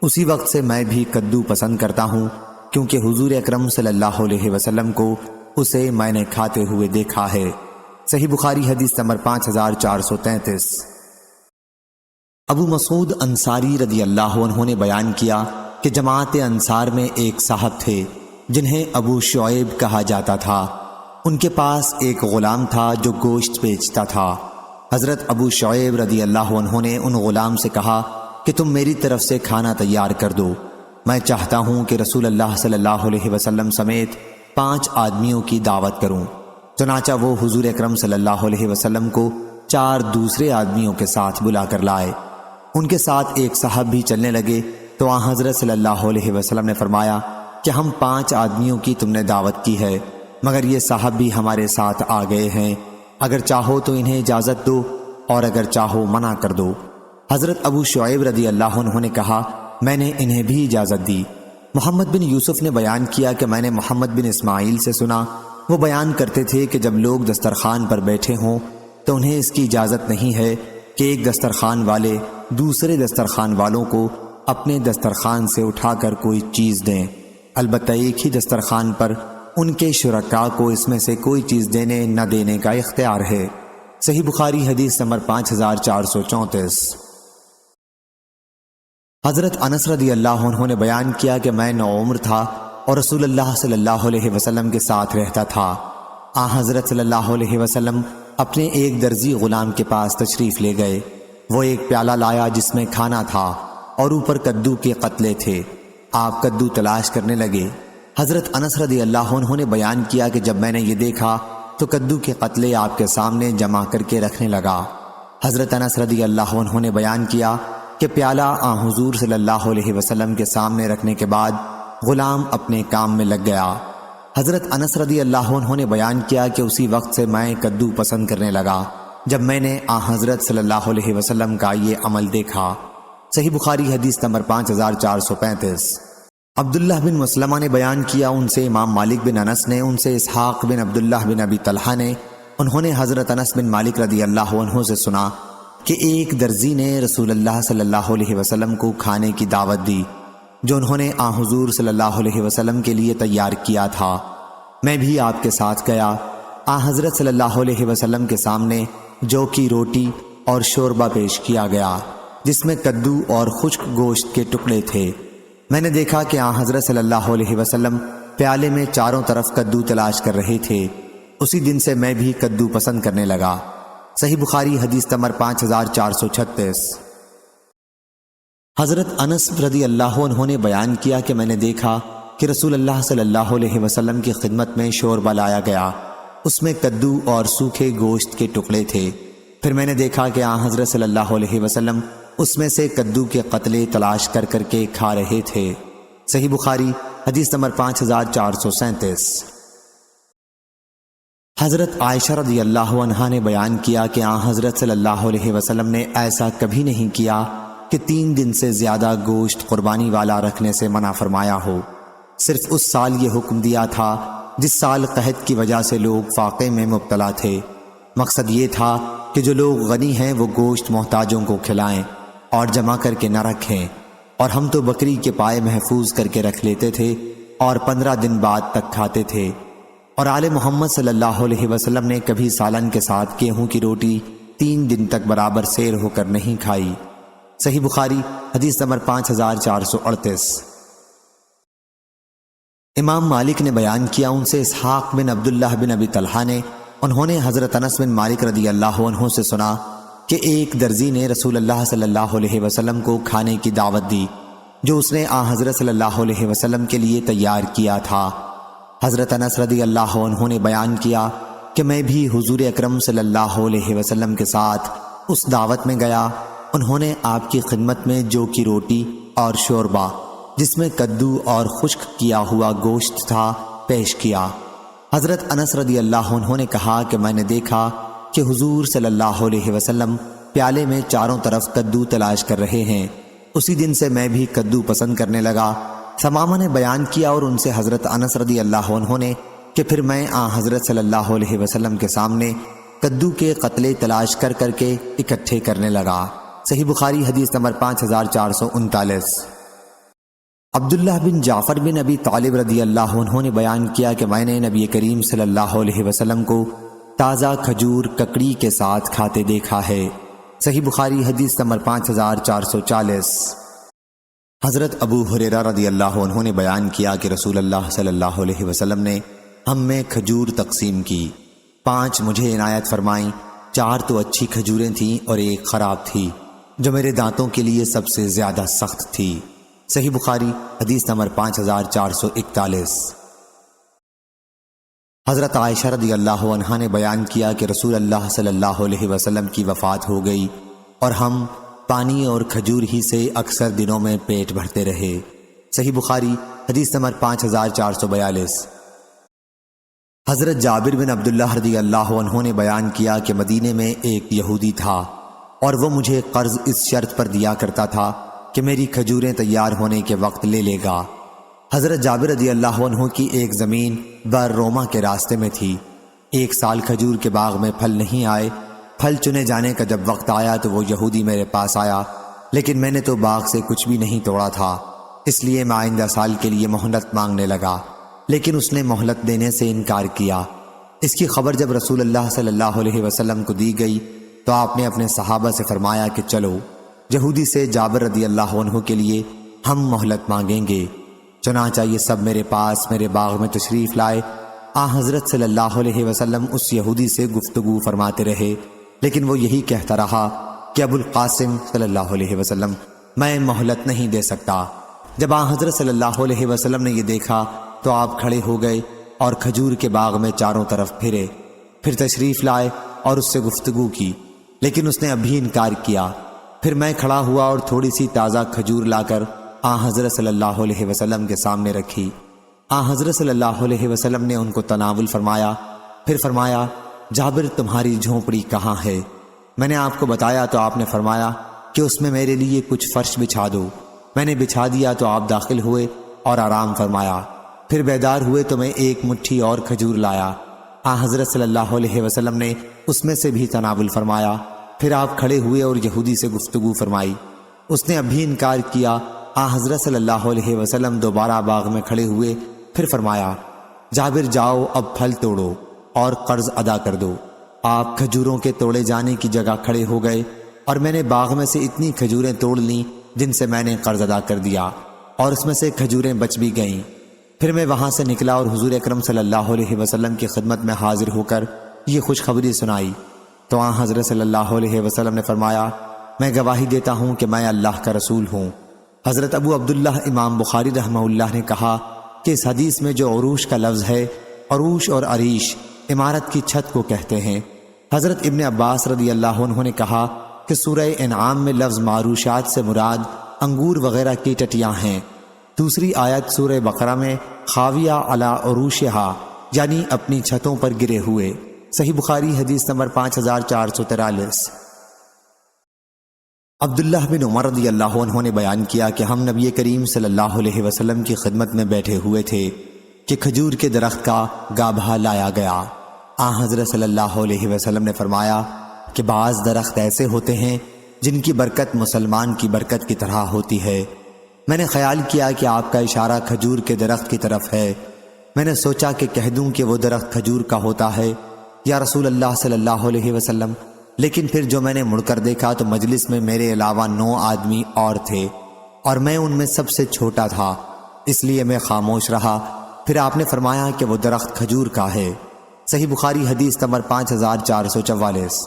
اسی وقت سے میں بھی کدو پسند کرتا ہوں، کیونکہ حضور اکرم صلی اللہ علیہ وسلم کو اسے میں نے کھاتے ہوئے دیکھا ہے۔ صحیح بخاری حدیث نمبر 5433۔ ابو مسعود انصاری رضی اللہ عنہ نے بیان کیا کہ جماعت انصار میں ایک صاحب تھے جنہیں ابو شعیب کہا جاتا تھا، ان کے پاس ایک غلام تھا جو گوشت بیچتا تھا۔ حضرت ابو شعیب رضی اللہ عنہ نے ان غلام سے کہا کہ تم میری طرف سے کھانا تیار کر دو، میں چاہتا ہوں کہ رسول اللہ صلی اللہ علیہ وسلم سمیت 5 آدمیوں کی دعوت کروں۔ چنانچہ وہ حضور اکرم صلی اللہ علیہ وسلم کو 4 دوسرے آدمیوں کے ساتھ بلا کر لائے۔ ان کے ساتھ ایک صاحب بھی چلنے لگے تو آن حضرت صلی اللہ علیہ وسلم نے فرمایا کہ ہم 5 آدمیوں کی تم نے دعوت کی ہے، مگر یہ صاحب بھی ہمارے ساتھ آ گئے ہیں، اگر چاہو تو انہیں اجازت دو اور اگر چاہو منع کر دو۔ حضرت ابو شعیب رضی اللہ عنہ نے کہا میں نے انہیں بھی اجازت دی۔ محمد بن یوسف نے بیان کیا کہ میں نے محمد بن اسماعیل سے سنا، وہ بیان کرتے تھے کہ جب لوگ دسترخوان پر بیٹھے ہوں تو انہیں اس کی اجازت نہیں ہے کہ ایک دسترخوان والے دوسرے دسترخوان والوں کو اپنے دسترخوان سے اٹھا کر کوئی چیز دیں، البتہ ایک ہی دسترخوان پر ان کے شرکاء کو اس میں سے کوئی چیز دینے نہ دینے کا اختیار ہے۔ صحیح بخاری حدیث نمبر 5434۔ حضرت انس رضی اللہ عنہ نے بیان کیا کہ میں نوعمر تھا اور رسول اللہ صلی اللہ علیہ وسلم کے ساتھ رہتا تھا۔ حضرت صلی اللہ علیہ وسلم اپنے ایک درزی غلام کے پاس تشریف لے گئے۔ وہ ایک پیالہ لایا جس میں کھانا تھا اور اوپر کدو کے قتلے تھے۔ آپ کدو تلاش کرنے لگے۔ حضرت انس رضی اللہ عنہ نے بیان کیا کہ جب میں نے یہ دیکھا تو کدو کے قتلے آپ کے سامنے جمع کر کے رکھنے لگا۔ حضرت انس رضی اللہ عنہ نے بیان کیا کہ پیالہ حضور صلی اللہ علیہ وسلم کے سامنے رکھنے کے بعد غلام اپنے کام میں لگ گیا۔ حضرت انس رضی اللہ عنہ نے بیان کیا کہ اسی وقت سے میں کدو پسند کرنے لگا جب میں نے حضرت صلی اللہ علیہ وسلم کا یہ عمل دیکھا۔ صحیح بخاری حدیث نمبر 5435۔ عبداللہ بن مسلمہ نے بیان کیا، ان سے امام مالک بن انس نے، ان سے اسحاق بن عبداللہ بن ابی طلحہ نے، انہوں نے حضرت انس بن مالک رضی اللہ عنہ سے سنا کہ ایک درزی نے رسول اللہ صلی اللہ علیہ وسلم کو کھانے کی دعوت دی جو انہوں نے حضور صلی اللہ علیہ وسلم کے لیے تیار کیا تھا۔ میں بھی آپ کے ساتھ گیا۔ حضرت صلی اللہ علیہ وسلم کے سامنے جو کی روٹی اور شوربہ پیش کیا گیا جس میں کدو اور خشک گوشت کے ٹکڑے تھے۔ میں نے دیکھا کہ حضرت صلی اللہ علیہ وسلم پیالے میں چاروں طرف کدو تلاش کر رہے تھے۔ اسی دن سے میں بھی کدو پسند کرنے لگا۔ صحیح بخاری حدیث نمبر 5436۔ حضرت انس رضی اللہ عنہ نے بیان کیا کہ میں نے دیکھا کہ رسول اللہ صلی اللہ علیہ وسلم کی خدمت میں شوربہ لایا گیا، اس میں کدو اور سوکھے گوشت کے ٹکڑے تھے۔ پھر میں نے دیکھا کہ حضرت صلی اللہ علیہ وسلم اس میں سے کدو کے قتلے تلاش کر کر کے کھا رہے تھے۔ صحیح بخاری حدیث نمبر 5437۔ حضرت عائشہ رضی اللہ عنہا نے بیان کیا کہ حضرت صلی اللہ علیہ وسلم نے ایسا کبھی نہیں کیا کہ 3 دن سے زیادہ گوشت قربانی والا رکھنے سے منع فرمایا ہو۔ صرف اس سال یہ حکم دیا تھا جس سال قحط کی وجہ سے لوگ فاقے میں مبتلا تھے۔ مقصد یہ تھا کہ جو لوگ غنی ہیں وہ گوشت محتاجوں کو کھلائیں اور جمع کر کے نہ رکھیں، اور ہم تو بکری کے پائے محفوظ کر کے رکھ لیتے تھے اور 15 دن بعد تک کھاتے تھے۔ اور آل محمد صلی اللہ علیہ وسلم نے کبھی سالن کے ساتھ گیہوں کی روٹی 3 دن تک برابر سیر ہو کر نہیں کھائی۔ صحیح بخاری حدیث نمبر 5438۔ امام مالک نے بیان کیا، ان سے اسحاق بن عبداللہ بن ابی طلحہ نے، انہوں نے حضرت انس بن مالک رضی اللہ عنہ سے سنا کہ ایک درزی نے رسول اللہ صلی اللہ علیہ وسلم کو کھانے کی دعوت دی جو اس نے حضرت صلی اللہ علیہ وسلم کے لیے تیار کیا تھا۔ حضرت انس رضی اللہ عنہ نے بیان کیا کہ میں بھی حضور اکرم صلی اللہ علیہ وسلم کے ساتھ اس دعوت میں گیا۔ انہوں نے آپ کی خدمت میں جو کی روٹی اور شوربہ جس میں کدو اور خشک کیا ہوا گوشت تھا پیش کیا۔ حضرت انس رضی اللہ عنہ نے کہا کہ میں نے دیکھا کہ حضور صلی اللہ علیہ وسلم پیالے میں چاروں طرف کدو تلاش کر رہے ہیں۔ اسی دن سے میں بھی کدو پسند کرنے لگا۔ ثمامہ نے بیان کیا اور ان سے حضرت انس رضی اللہ عنہ نے کہ پھر میں حضرت صلی اللہ علیہ وسلم کے سامنے کدو کے قتلے تلاش کر کر کے اکٹھے کرنے لگا۔ صحیح بخاری حدیث نمبر 5439۔ عبداللہ بن جعفر بن ابی طالب رضی اللہ عنہ نے بیان کیا کہ میں نے نبی کریم صلی اللہ علیہ وسلم کو تازہ کھجور ککڑی کے ساتھ کھاتے دیکھا ہے۔ صحیح بخاری حدیث نمبر 5440۔ حضرت ابو ہریرہ رضی اللہ عنہ نے بیان کیا کہ رسول اللہ صلی اللہ علیہ وسلم نے ہم میں کھجور تقسیم کی، 5 مجھے عنایت فرمائیں، 4 تو اچھی کھجوریں تھیں اور 1 خراب تھی جو میرے دانتوں کے لیے سب سے زیادہ سخت تھی۔ صحیح بخاری حدیث نمبر 5441۔ حضرت عائشہ رضی اللہ عنہا نے بیان کیا کہ رسول اللہ صلی اللہ علیہ وسلم کی وفات ہو گئی اور ہم پانی اور کھجور ہی سے اکثر دنوں میں پیٹ بھرتے رہے۔ صحیح بخاری حدیث نمبر 5442۔ حضرت جابر بن عبداللہ رضی اللہ عنہ نے بیان کیا کہ مدینے میں ایک یہودی تھا اور وہ مجھے قرض اس شرط پر دیا کرتا تھا کہ میری کھجوریں تیار ہونے کے وقت لے لے گا۔ حضرت جابر رضی اللہ عنہ کی ایک زمین بر روما کے راستے میں تھی۔ 1 سال کھجور کے باغ میں پھل نہیں آئے، پھل چنے جانے کا جب وقت آیا تو وہ یہودی میرے پاس آیا، لیکن میں نے تو باغ سے کچھ بھی نہیں توڑا تھا، اس لیے میں آئندہ سال کے لیے مہلت مانگنے لگا، لیکن اس نے مہلت دینے سے انکار کیا۔ اس کی خبر جب رسول اللہ صلی اللہ علیہ وسلم کو دی گئی تو آپ نے اپنے صحابہ سے فرمایا کہ چلو یہودی سے جابر رضی اللہ عنہ کے لیے ہم مہلت مانگیں گے۔ چنانچہ یہ سب میرے پاس میرے باغ میں تشریف لائے۔ حضرت صلی اللہ علیہ وسلم اس یہودی سے گفتگو فرماتے رہے، لیکن وہ یہی کہتا رہا کہ ابو القاسم صلی اللہ علیہ وسلم میں مہلت نہیں دے سکتا۔ جب حضرت صلی اللہ علیہ وسلم نے یہ دیکھا تو آپ کھڑے ہو گئے اور کھجور کے باغ میں چاروں طرف پھرے، پھر تشریف لائے اور اس سے گفتگو کی، لیکن اس نے ابھی انکار کیا۔ پھر میں کھڑا ہوا اور تھوڑی سی تازہ کھجور لا کر حضرت صلی اللہ علیہ وسلم کے سامنے رکھی۔ حضرت صلی اللہ علیہ وسلم نے ان کو تناول فرمایا، پھر فرمایا جابر تمہاری جھونپڑی کہاں ہے؟ میں نے آپ کو بتایا تو آپ نے فرمایا کہ اس میں میرے لیے کچھ فرش بچھا دو۔ میں نے بچھا دیا تو آپ داخل ہوئے اور آرام فرمایا، پھر بیدار ہوئے تو میں ایک مٹھی اور کھجور لایا۔ حضرت صلی اللہ علیہ وسلم نے اس میں سے بھی تناول فرمایا، پھر آپ کھڑے ہوئے اور یہودی سے گفتگو فرمائی۔ اس نے ابھی انکار کیا۔ حضرت صلی اللہ علیہ وسلم دوبارہ باغ میں کھڑے ہوئے، پھر فرمایا جابر جاؤ اب پھل توڑو اور قرض ادا کر دو۔ آپ کھجوروں کے توڑے جانے کی جگہ کھڑے ہو گئے اور میں نے باغ میں سے اتنی کھجوریں توڑ لیں جن سے میں نے قرض ادا کر دیا، اور اس میں سے کھجوریں بچ بھی گئیں۔ پھر میں وہاں سے نکلا اور حضور اکرم صلی اللہ علیہ وسلم کی خدمت میں حاضر ہو کر یہ خوشخبری سنائی تو حضرت صلی اللہ علیہ وسلم نے فرمایا میں گواہی دیتا ہوں کہ میں اللہ کا رسول ہوں۔ حضرت ابو عبداللہ امام بخاری رحمہ اللہ نے کہا کہ اس حدیث میں جو عروش کا لفظ ہے، عروش اور عریش عمارت کی چھت کو کہتے ہیں۔ حضرت ابن عباس رضی اللہ عنہ نے کہا کہ سورہ انعام میں لفظ معروشات سے مراد انگور وغیرہ کی ٹٹیاں ہیں۔ دوسری آیت سورہ بقرہ میں خاویہ علی عروشہا یعنی اپنی چھتوں پر گرے ہوئے۔ صحیح بخاری حدیث نمبر 5443۔ عبداللہ بن عمر رضی اللہ عنہ نے بیان کیا کہ ہم نبی کریم صلی اللہ علیہ وسلم کی خدمت میں بیٹھے ہوئے تھے کہ کھجور کے درخت کا گابھا لایا گیا۔ حضرت صلی اللہ علیہ وسلم نے فرمایا کہ بعض درخت ایسے ہوتے ہیں جن کی برکت مسلمان کی برکت کی طرح ہوتی ہے۔ میں نے خیال کیا کہ آپ کا اشارہ کھجور کے درخت کی طرف ہے۔ میں نے سوچا کہ کہہ دوں کہ وہ درخت کھجور کا ہوتا ہے یا رسول اللہ صلی اللہ علیہ وسلم، لیکن پھر جو میں نے مڑ کر دیکھا تو مجلس میں میرے علاوہ 9 آدمی اور تھے اور میں ان میں سب سے چھوٹا تھا، اس لیے میں خاموش رہا۔ پھر آپ نے فرمایا کہ وہ درخت کھجور کا ہے۔ صحیح بخاری حدیث نمبر 5444۔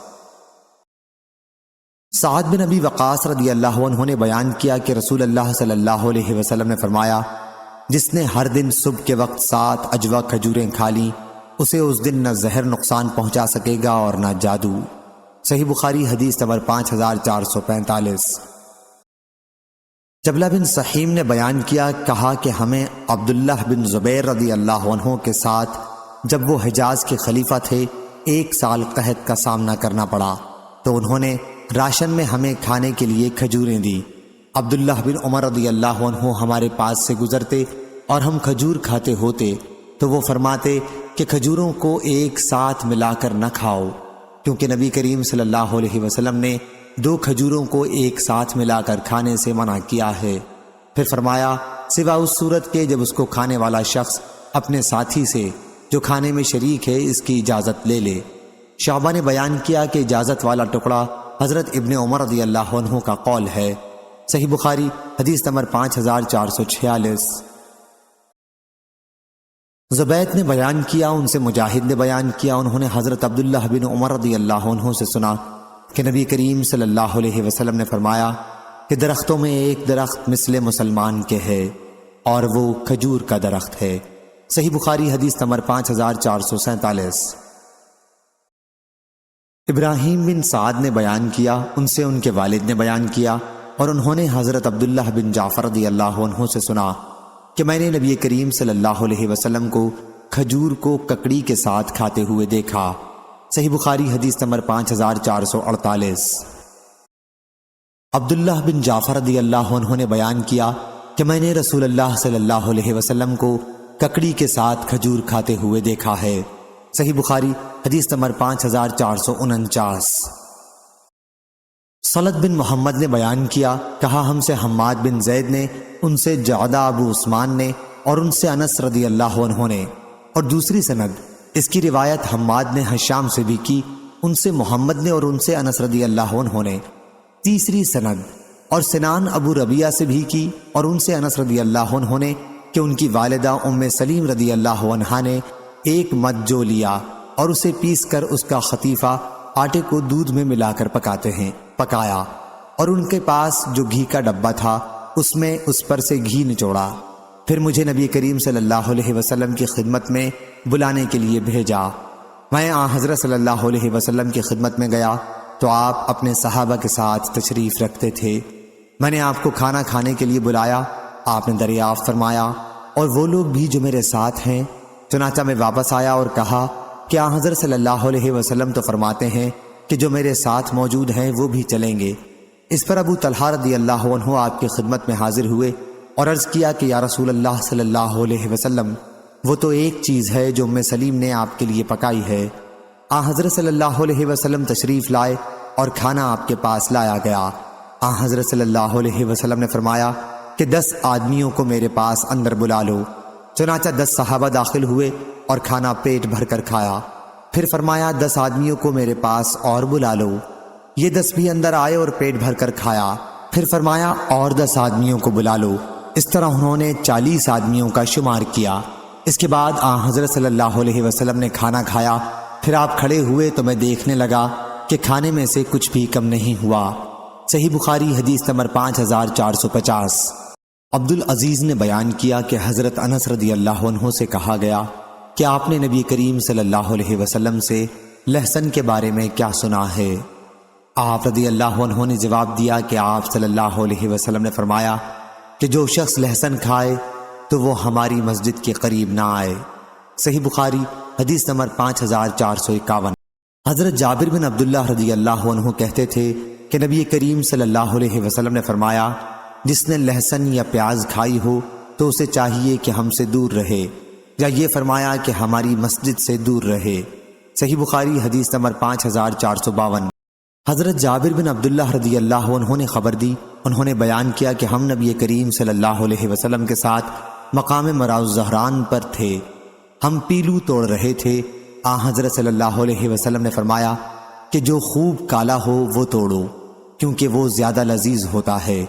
سعد بن ابی وقاص رضی اللہ عنہ نے بیان کیا کہ رسول اللہ صلی اللہ علیہ وسلم نے فرمایا جس نے ہر دن صبح کے وقت 7 اجوا کھجوریں کھا لیں اسے اس دن نہ زہر نقصان پہنچا سکے گا اور نہ جادو۔ صحیح بخاری حدیث نمبر 5445۔ جبلہ بن سحیم نے بیان کیا، کہا کہ ہمیں عبداللہ بن زبیر رضی اللہ عنہ کے ساتھ جب وہ حجاز کے خلیفہ تھے 1 سال قحط کا سامنا کرنا پڑا تو انہوں نے راشن میں ہمیں کھانے کے لیے کھجوریں دی۔ عبداللہ بن عمر رضی اللہ عنہ ہمارے پاس سے گزرتے اور ہم کھجور کھاتے ہوتے تو وہ فرماتے کہ کھجوروں کو ایک ساتھ ملا کر نہ کھاؤ، کیونکہ نبی کریم صلی اللہ علیہ وسلم نے 2 کھجوروں کو ایک ساتھ ملا کر کھانے سے منع کیا ہے۔ پھر فرمایا سوا اس صورت کے جب اس کو کھانے والا شخص اپنے ساتھی سے جو کھانے میں شریک ہے اس کی اجازت لے لے۔ شعبہ نے بیان کیا کہ اجازت والا ٹکڑا حضرت ابن عمر رضی اللہ عنہ کا قول ہے۔ صحیح بخاری حدیث نمبر 5446۔ زبید نے بیان کیا، ان سے مجاہد نے بیان کیا، انہوں نے حضرت عبداللہ بن عمر رضی اللہ عنہ سے سنا کہ نبی کریم صلی اللہ علیہ وسلم نے فرمایا کہ درختوں میں ایک درخت مثل مسلمان کے ہے اور وہ کھجور کا درخت ہے۔ صحیح بخاری حدیث نمبر 5447۔ ابراہیم بن سعد نے بیان کیا، ان سے ان کے والد نے بیان کیا اور انہوں نے حضرت عبداللہ بن جعفر رضی اللہ عنہ سے سنا کہ میں نے نبی کریم صلی اللہ علیہ وسلم کو کھجور کو ککڑی کے ساتھ کھاتے ہوئے دیکھا۔ صحیح بخاری حدیث نمبر 5448۔ عبداللہ بن جعفر رضی اللہ عنہ نے بیان کیا کہ میں نے رسول اللہ صلی اللہ علیہ وسلم کو ککڑی کے ساتھ کھجور کھاتے ہوئے دیکھا ہے۔ صحیح بخاری حدیث نمبر 5449۔ صلت بن محمد نے بیان کیا، کہا ہم سے حماد بن زید نے، ان سے جعدہ ابو عثمان نے، اور ان سے انس رضی اللہ عنہ نے۔ اور دوسری سند اس کی روایت حماد نے حشام سے بھی کی، ان سے محمد نے اور ان سے انس رضی اللہ عنہ نے۔ تیسری سند اور سنان ابو ربیعہ سے بھی کی اور ان سے انس رضی اللہ عنہ نے کہ ان کی والدہ ام سلیم رضی اللہ عنہا نے ایک مد جو لیا اور اسے پیس کر اس کا خطیفہ آٹے کو دودھ میں ملا کر پکایا، اور ان کے پاس جو گھی کا ڈبہ تھا اس میں اس پر سے گھی نچوڑا۔ پھر مجھے نبی کریم صلی اللہ علیہ وسلم کی خدمت میں بلانے کے لیے بھیجا۔ میں حضرت صلی اللہ علیہ وسلم کی خدمت میں گیا تو آپ اپنے صحابہ کے ساتھ تشریف رکھتے تھے۔ میں نے آپ کو کھانا کھانے کے لیے بلایا، آپ نے دریافت فرمایا اور وہ لوگ بھی جو میرے ساتھ ہیں؟ چنانچہ میں واپس آیا اور کہا کہ حضرت صلی اللہ علیہ وسلم تو فرماتے ہیں کہ جو میرے ساتھ موجود ہیں وہ بھی چلیں گے۔ اس پر ابو طلحہ رضی اللہ عنہ آپ کی خدمت میں حاضر ہوئے اور عرض کیا کہ یا رسول اللہ صلی اللہ علیہ وسلم، وہ تو ایک چیز ہے جو ام سلیم نے آپ کے لیے پکائی ہے۔ حضرت صلی اللہ علیہ وسلم تشریف لائے اور کھانا آپ کے پاس لایا گیا۔ حضرت صلی اللہ علیہ وسلم نے فرمایا کہ 10 آدمیوں کو میرے پاس اندر بلا لو۔ چنانچہ 10 صحابہ داخل ہوئے اور کھانا پیٹ بھر کر کھایا۔ پھر فرمایا 10 آدمیوں کو میرے پاس اور بلا لو۔ یہ 10 بھی اندر آئے اور پیٹ بھر کر کھایا۔ پھر فرمایا اور 10 آدمیوں کو بلا لو۔ اس طرح انہوں نے 40 آدمیوں کا شمار کیا۔ اس کے بعد حضرت صلی اللہ علیہ وسلم نے کھانا کھایا۔ پھر آپ کھڑے ہوئے تو میں دیکھنے لگا کہ کھانے میں سے کچھ بھی کم نہیں ہوا۔ صحیح بخاری حدیث نمبر 5450۔ عبدالعزیز نے بیان کیا کہ حضرت انس رضی اللہ عنہ سے کہا گیا کہ آپ نے نبی کریم صلی اللہ علیہ وسلم سے لہسن کے بارے میں کیا سنا ہے؟ آپ رضی اللہ عنہ نے جواب دیا کہ آپ صلی اللہ علیہ وسلم نے فرمایا کہ جو شخص لہسن کھائے تو وہ ہماری مسجد کے قریب نہ آئے۔ صحیح بخاری حدیث نمبر 5451۔ حضرت جابر بن عبداللہ رضی اللہ عنہ کہتے تھے کہ نبی کریم صلی اللہ علیہ وسلم نے فرمایا جس نے لہسن یا پیاز کھائی ہو تو اسے چاہیے کہ ہم سے دور رہے، یا یہ فرمایا کہ ہماری مسجد سے دور رہے۔ صحیح بخاری حدیث نمبر 5452۔ حضرت جابر بن عبداللہ رضی اللہ عنہ نے خبر دی، انہوں نے بیان کیا کہ ہم نبی کریم صلی اللہ علیہ وسلم کے ساتھ مقام مراء الزہران پر تھے، ہم پیلو توڑ رہے تھے۔ حضرت صلی اللہ علیہ وسلم نے فرمایا کہ جو خوب کالا ہو وہ توڑو، کیونکہ وہ زیادہ لذیذ ہوتا ہے۔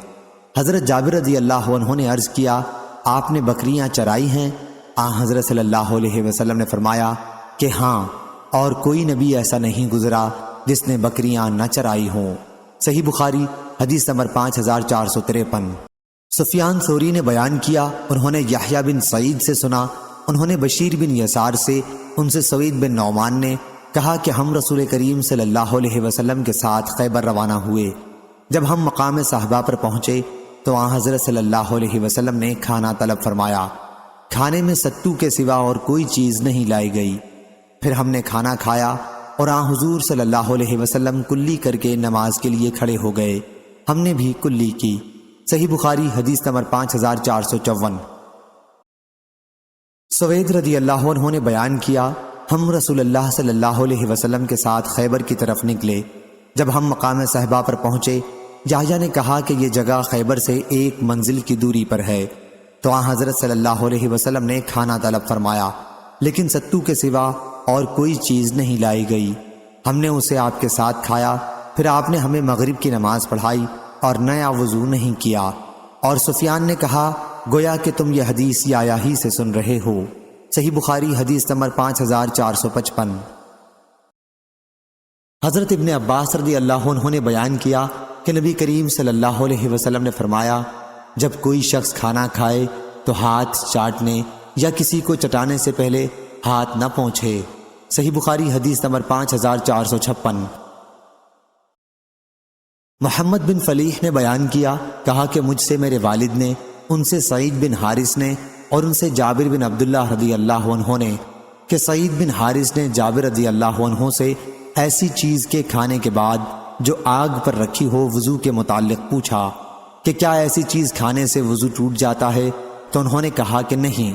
حضرت جابر رضی اللہ عنہ نے عرض کیا آپ نے بکریاں چرائی ہیں؟ حضرت صلی اللہ علیہ وسلم نے فرمایا کہ ہاں، اور کوئی نبی ایسا نہیں گزرا جس نے بکریاں نہ چرائی ہوں۔ صحیح بخاری حدیث نمبر 5453۔ سفیان ثوری نے بیان کیا، انہوں نے یحییٰ بن سعید سے سنا، انہوں نے بشیر بن یسار سے، ان سے سعید بن نعمان نے کہا کہ ہم رسول کریم صلی اللہ علیہ وسلم کے ساتھ خیبر روانہ ہوئے۔ جب ہم مقام صحابہ پر پہنچے تو حضرت صلی اللہ علیہ وسلم نے کھانا طلب فرمایا۔ کھانے میں ستو کے سوا اور کوئی چیز نہیں لائی گئی۔ پھر ہم نے کھانا کھایا اور حضور صلی اللہ علیہ وسلم کلی کر کے نماز کے لیے کھڑے ہو گئے، ہم نے بھی کلی کی۔ صحیح بخاری حدیث نمبر 5454۔ سوید رضی اللہ عنہ نے بیان کیا ہم رسول اللہ صلی اللہ علیہ وسلم کے ساتھ خیبر کی طرف نکلے۔ جب ہم مقام صحابہ پر پہنچے، یحییٰ نے کہا کہ یہ جگہ خیبر سے 1 منزل کی دوری پر ہے، تو حضرت صلی اللہ علیہ وسلم نے کھانا طلب فرمایا، لیکن ستو کے سوا اور کوئی چیز نہیں لائی گئی۔ ہم نے اسے آپ کے ساتھ کھایا، پھر آپ نے ہمیں مغرب کی نماز پڑھائی اور نیا وضو نہیں کیا۔ اور سفیان نے کہا گویا کہ تم یہ حدیث یحییٰ ہی سے سن رہے ہو۔ صحیح بخاری حدیث نمبر 5455۔ حضرت ابن عباس رضی اللہ عنہ نے بیان کیا کہ نبی کریم صلی اللہ علیہ وسلم نے فرمایا جب کوئی شخص کھانا کھائے تو ہاتھ چاٹنے یا کسی کو چٹانے سے پہلے ہاتھ نہ پونچھے۔ صحیح بخاری حدیث نمبر 5456۔ محمد بن فلیح نے بیان کیا، کہا کہ مجھ سے میرے والد نے، ان سے سعید بن حارث نے اور ان سے جابر بن عبداللہ رضی اللہ عنہ نے کہ سعید بن حارث نے جابر رضی اللہ عنہ سے ایسی چیز کے کھانے کے بعد جو آگ پر رکھی ہو وضو کے متعلق پوچھا کہ کیا ایسی چیز کھانے سے وضو ٹوٹ جاتا ہے؟ تو انہوں نے کہا کہ نہیں۔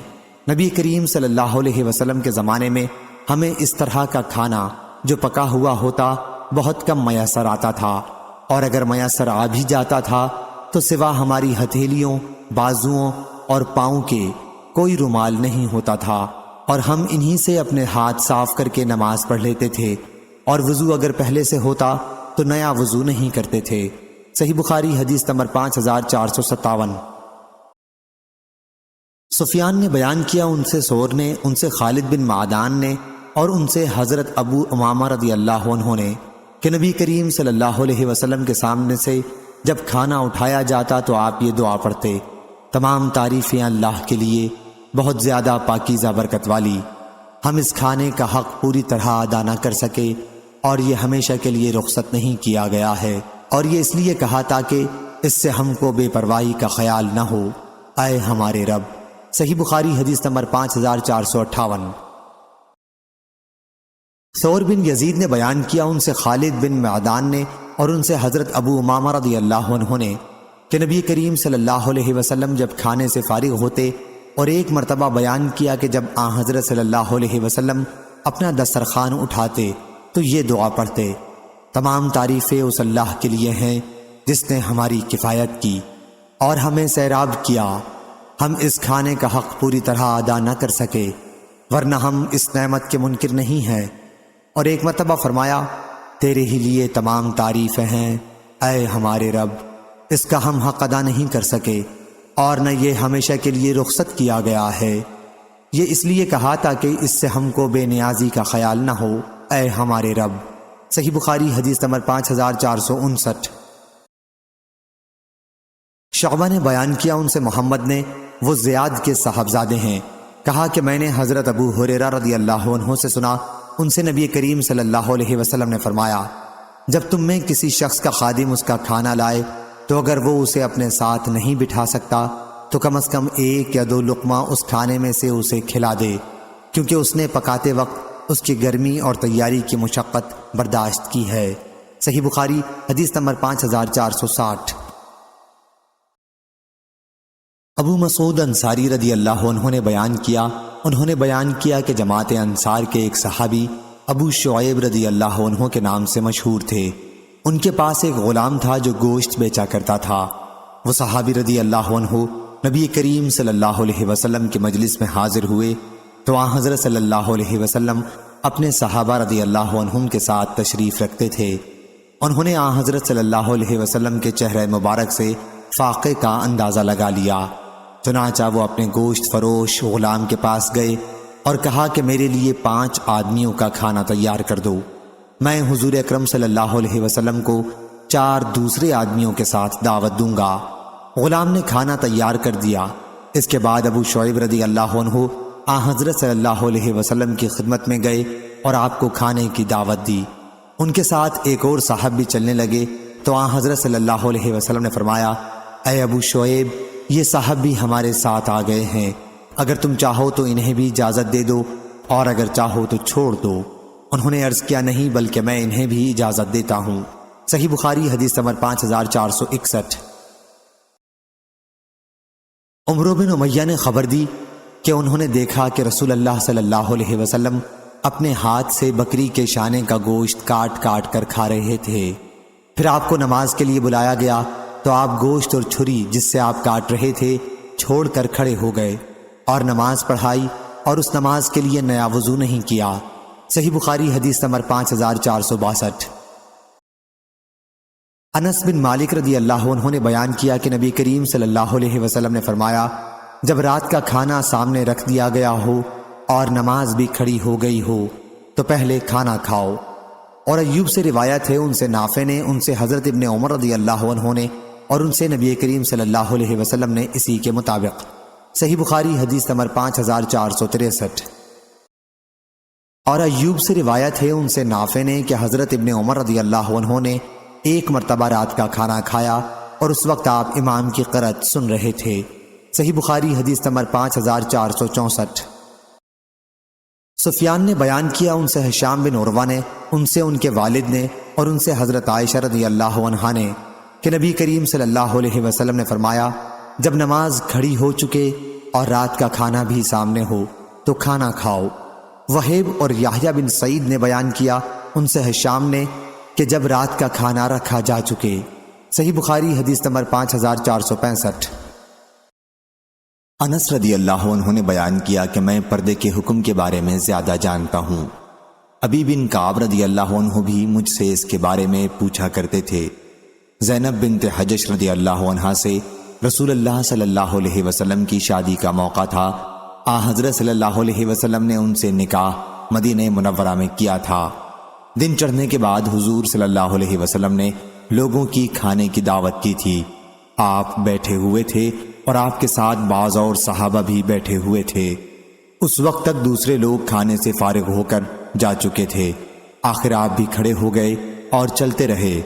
نبی کریم صلی اللہ علیہ وسلم کے زمانے میں ہمیں اس طرح کا کھانا جو پکا ہوا ہوتا بہت کم میسر آتا تھا، اور اگر میسر آ بھی جاتا تھا تو سوا ہماری ہتھیلیوں، بازوؤں اور پاؤں کے کوئی رومال نہیں ہوتا تھا، اور ہم انہی سے اپنے ہاتھ صاف کر کے نماز پڑھ لیتے تھے، اور وضو اگر پہلے سے ہوتا تو نیا وضو نہیں کرتے تھے۔ صحیح بخاری حدیث نمبر 5457۔ سفیان نے بیان کیا، ان سے ثور نے، ان سے خالد بن معدان نے، اور ان سے حضرت ابو امامہ رضی اللہ عنہ نے کہ نبی کریم صلی اللہ علیہ وسلم کے سامنے سے جب کھانا اٹھایا جاتا تو آپ یہ دعا پڑھتے: تمام تعریفیں اللہ کے لیے، بہت زیادہ پاکیزہ برکت والی۔ ہم اس کھانے کا حق پوری طرح ادا نہ کر سکے، اور یہ ہمیشہ کے لیے رخصت نہیں کیا گیا ہے، اور یہ اس لیے کہا تاکہ اس سے ہم کو بے پرواہی کا خیال نہ ہو، اے ہمارے رب۔ صحیح بخاری حدیث نمبر 5458۔ ثور بن یزید نے بیان کیا، ان سے خالد بن معدان نے، اور ان سے حضرت ابو امامہ رضی اللہ عنہ نے کہ نبی کریم صلی اللہ علیہ وسلم جب کھانے سے فارغ ہوتے، اور ایک مرتبہ بیان کیا کہ جب آن حضرت صلی اللہ علیہ وسلم اپنا دسترخوان اٹھاتے تو یہ دعا پڑھتے: تمام تعریفیں اس اللہ کے لیے ہیں جس نے ہماری کفایت کی اور ہمیں سیراب کیا۔ ہم اس کھانے کا حق پوری طرح ادا نہ کر سکے، ورنہ ہم اس نعمت کے منکر نہیں ہیں۔ اور ایک مرتبہ فرمایا: تیرے ہی لیے تمام تعریفیں ہیں، اے ہمارے رب، اس کا ہم حق ادا نہیں کر سکے، اور نہ یہ ہمیشہ کے لیے رخصت کیا گیا ہے۔ یہ اس لیے کہا تاکہ اس سے ہم کو بے نیازی کا خیال نہ ہو، اے ہمارے رب۔ صحیح بخاری حدیث نمبر 5459۔ شعبہ نے بیان کیا، ان سے محمد نے، وہ زیاد کے صاحبزادے ہیں، کہا کہ میں نے حضرت ابو ہریرہ رضی اللہ عنہ سے سنا، ان سے نبی کریم صلی اللہ علیہ وسلم نے فرمایا: جب تم میں کسی شخص کا خادم اس کا کھانا لائے تو اگر وہ اسے اپنے ساتھ نہیں بٹھا سکتا تو کم از کم 1 یا 2 لقمہ اس کھانے میں سے اسے کھلا دے، کیونکہ اس نے پکاتے وقت اس کی گرمی اور تیاری کی مشقت برداشت کی ہے۔ صحیح بخاری حدیث نمبر 5460۔ ابو مسعود انصاری رضی اللہ عنہ نے بیان کیا، انہوں نے بیان کیا کہ جماعت انصار کے ایک صحابی ابو شعیب رضی اللہ عنہ کے نام سے مشہور تھے۔ ان کے پاس ایک غلام تھا جو گوشت بیچا کرتا تھا۔ وہ صحابی رضی اللہ عنہ نبی کریم صلی اللہ علیہ وسلم کے مجلس میں حاضر ہوئے تو آن حضرت صلی اللہ علیہ وسلم اپنے صحابہ رضی اللہ عنہم کے ساتھ تشریف رکھتے تھے۔ انہوں نے آن حضرت صلی اللہ علیہ وسلم کے چہرہ مبارک سے فاقے کا اندازہ لگا لیا، چنانچہ وہ اپنے گوشت فروش غلام کے پاس گئے اور کہا کہ میرے لیے 5 آدمیوں کا کھانا تیار کر دو۔ میں حضور اکرم صلی اللہ علیہ وسلم کو 4 دوسرے آدمیوں کے ساتھ دعوت دوں گا۔ غلام نے کھانا تیار کر دیا۔ اس کے بعد ابو شعیب رضی اللہ عنہ آن حضرت صلی اللہ علیہ وسلم کی خدمت میں گئے اور آپ کو کھانے کی دعوت دی۔ ان کے ساتھ ایک اور صاحب بھی چلنے لگے تو آن حضرت صلی اللہ علیہ وسلم نے فرمایا: اے ابو شعیب، یہ صاحب بھی ہمارے ساتھ آ گئے ہیں، اگر تم چاہو تو انہیں بھی اجازت دے دو اور اگر چاہو تو چھوڑ دو۔ انہوں نے عرض کیا: نہیں، بلکہ میں انہیں بھی اجازت دیتا ہوں۔ صحیح بخاری حدیث نمبر 5461۔ عمرو بن امیہ نے خبر دی کہ انہوں نے دیکھا کہ رسول اللہ صلی اللہ علیہ وسلم اپنے ہاتھ سے بکری کے شانے کا گوشت کاٹ کاٹ کر کھا رہے تھے۔ پھر آپ کو نماز کے لیے بلایا گیا تو آپ گوشت اور چھری جس سے آپ کاٹ رہے تھے چھوڑ کر کھڑے ہو گئے اور نماز پڑھائی، اور اس نماز کے لیے نیا وضو نہیں کیا۔ صحیح بخاری حدیث نمبر 5462۔ انس بن مالک رضی اللہ عنہ نے بیان کیا کہ نبی کریم صلی اللہ علیہ وسلم نے فرمایا: جب رات کا کھانا سامنے رکھ دیا گیا ہو اور نماز بھی کھڑی ہو گئی ہو تو پہلے کھانا کھاؤ۔ اور ایوب سے روایت ہے، ان سے نافع نے، ان سے حضرت ابن عمر رضی اللہ عنہ نے، اور ان سے نبی کریم صلی اللہ علیہ وسلم نے اسی کے مطابق۔ صحیح بخاری حدیث نمبر 5463۔ اور ایوب سے روایت ہے، ان سے نافع نے کہ حضرت ابن عمر رضی اللہ عنہ نے ایک مرتبہ رات کا کھانا کھایا اور اس وقت آپ امام کی قرأت سن رہے تھے۔ صحیح بخاری حدیث نمبر 5464۔ سفیان نے بیان کیا، ان سے ہشام بن عروہ نے، ان سے ان کے والد نے، اور ان سے حضرت عائشہ رضی اللہ عنہا نے کہ نبی کریم صلی اللہ علیہ وسلم نے فرمایا: جب نماز کھڑی ہو چکے اور رات کا کھانا بھی سامنے ہو تو کھانا کھاؤ۔ وہیب اور یحییٰ بن سعید نے بیان کیا، ان سے ہشام نے کہ جب رات کا کھانا رکھا جا چکے۔ صحیح بخاری حدیث نمبر 5465۔ انس رضی اللہ عنہ نے بیان کیا کہ میں پردے کے حکم کے بارے میں زیادہ جانتا ہوں۔ ابی بن کعب رضی اللہ عنہ بھی مجھ سے اس کے بارے میں پوچھا کرتے تھے۔ زینب بنت حجش رضی اللہ عنہا سے رسول اللہ صلی اللہ علیہ وسلم کی شادی کا موقع تھا۔ حضرت صلی اللہ علیہ وسلم نے ان سے نکاح مدینہ منورہ میں کیا تھا۔ دن چڑھنے کے بعد حضور صلی اللہ علیہ وسلم نے لوگوں کی کھانے کی دعوت کی تھی۔ آپ بیٹھے ہوئے تھے اور آپ کے ساتھ بعض اور صحابہ بھی بیٹھے ہوئے تھے۔ اس وقت تک دوسرے لوگ کھانے سے فارغ ہو کر جا چکے تھے۔ آخر آپ بھی کھڑے ہو گئے اور چلتے رہے۔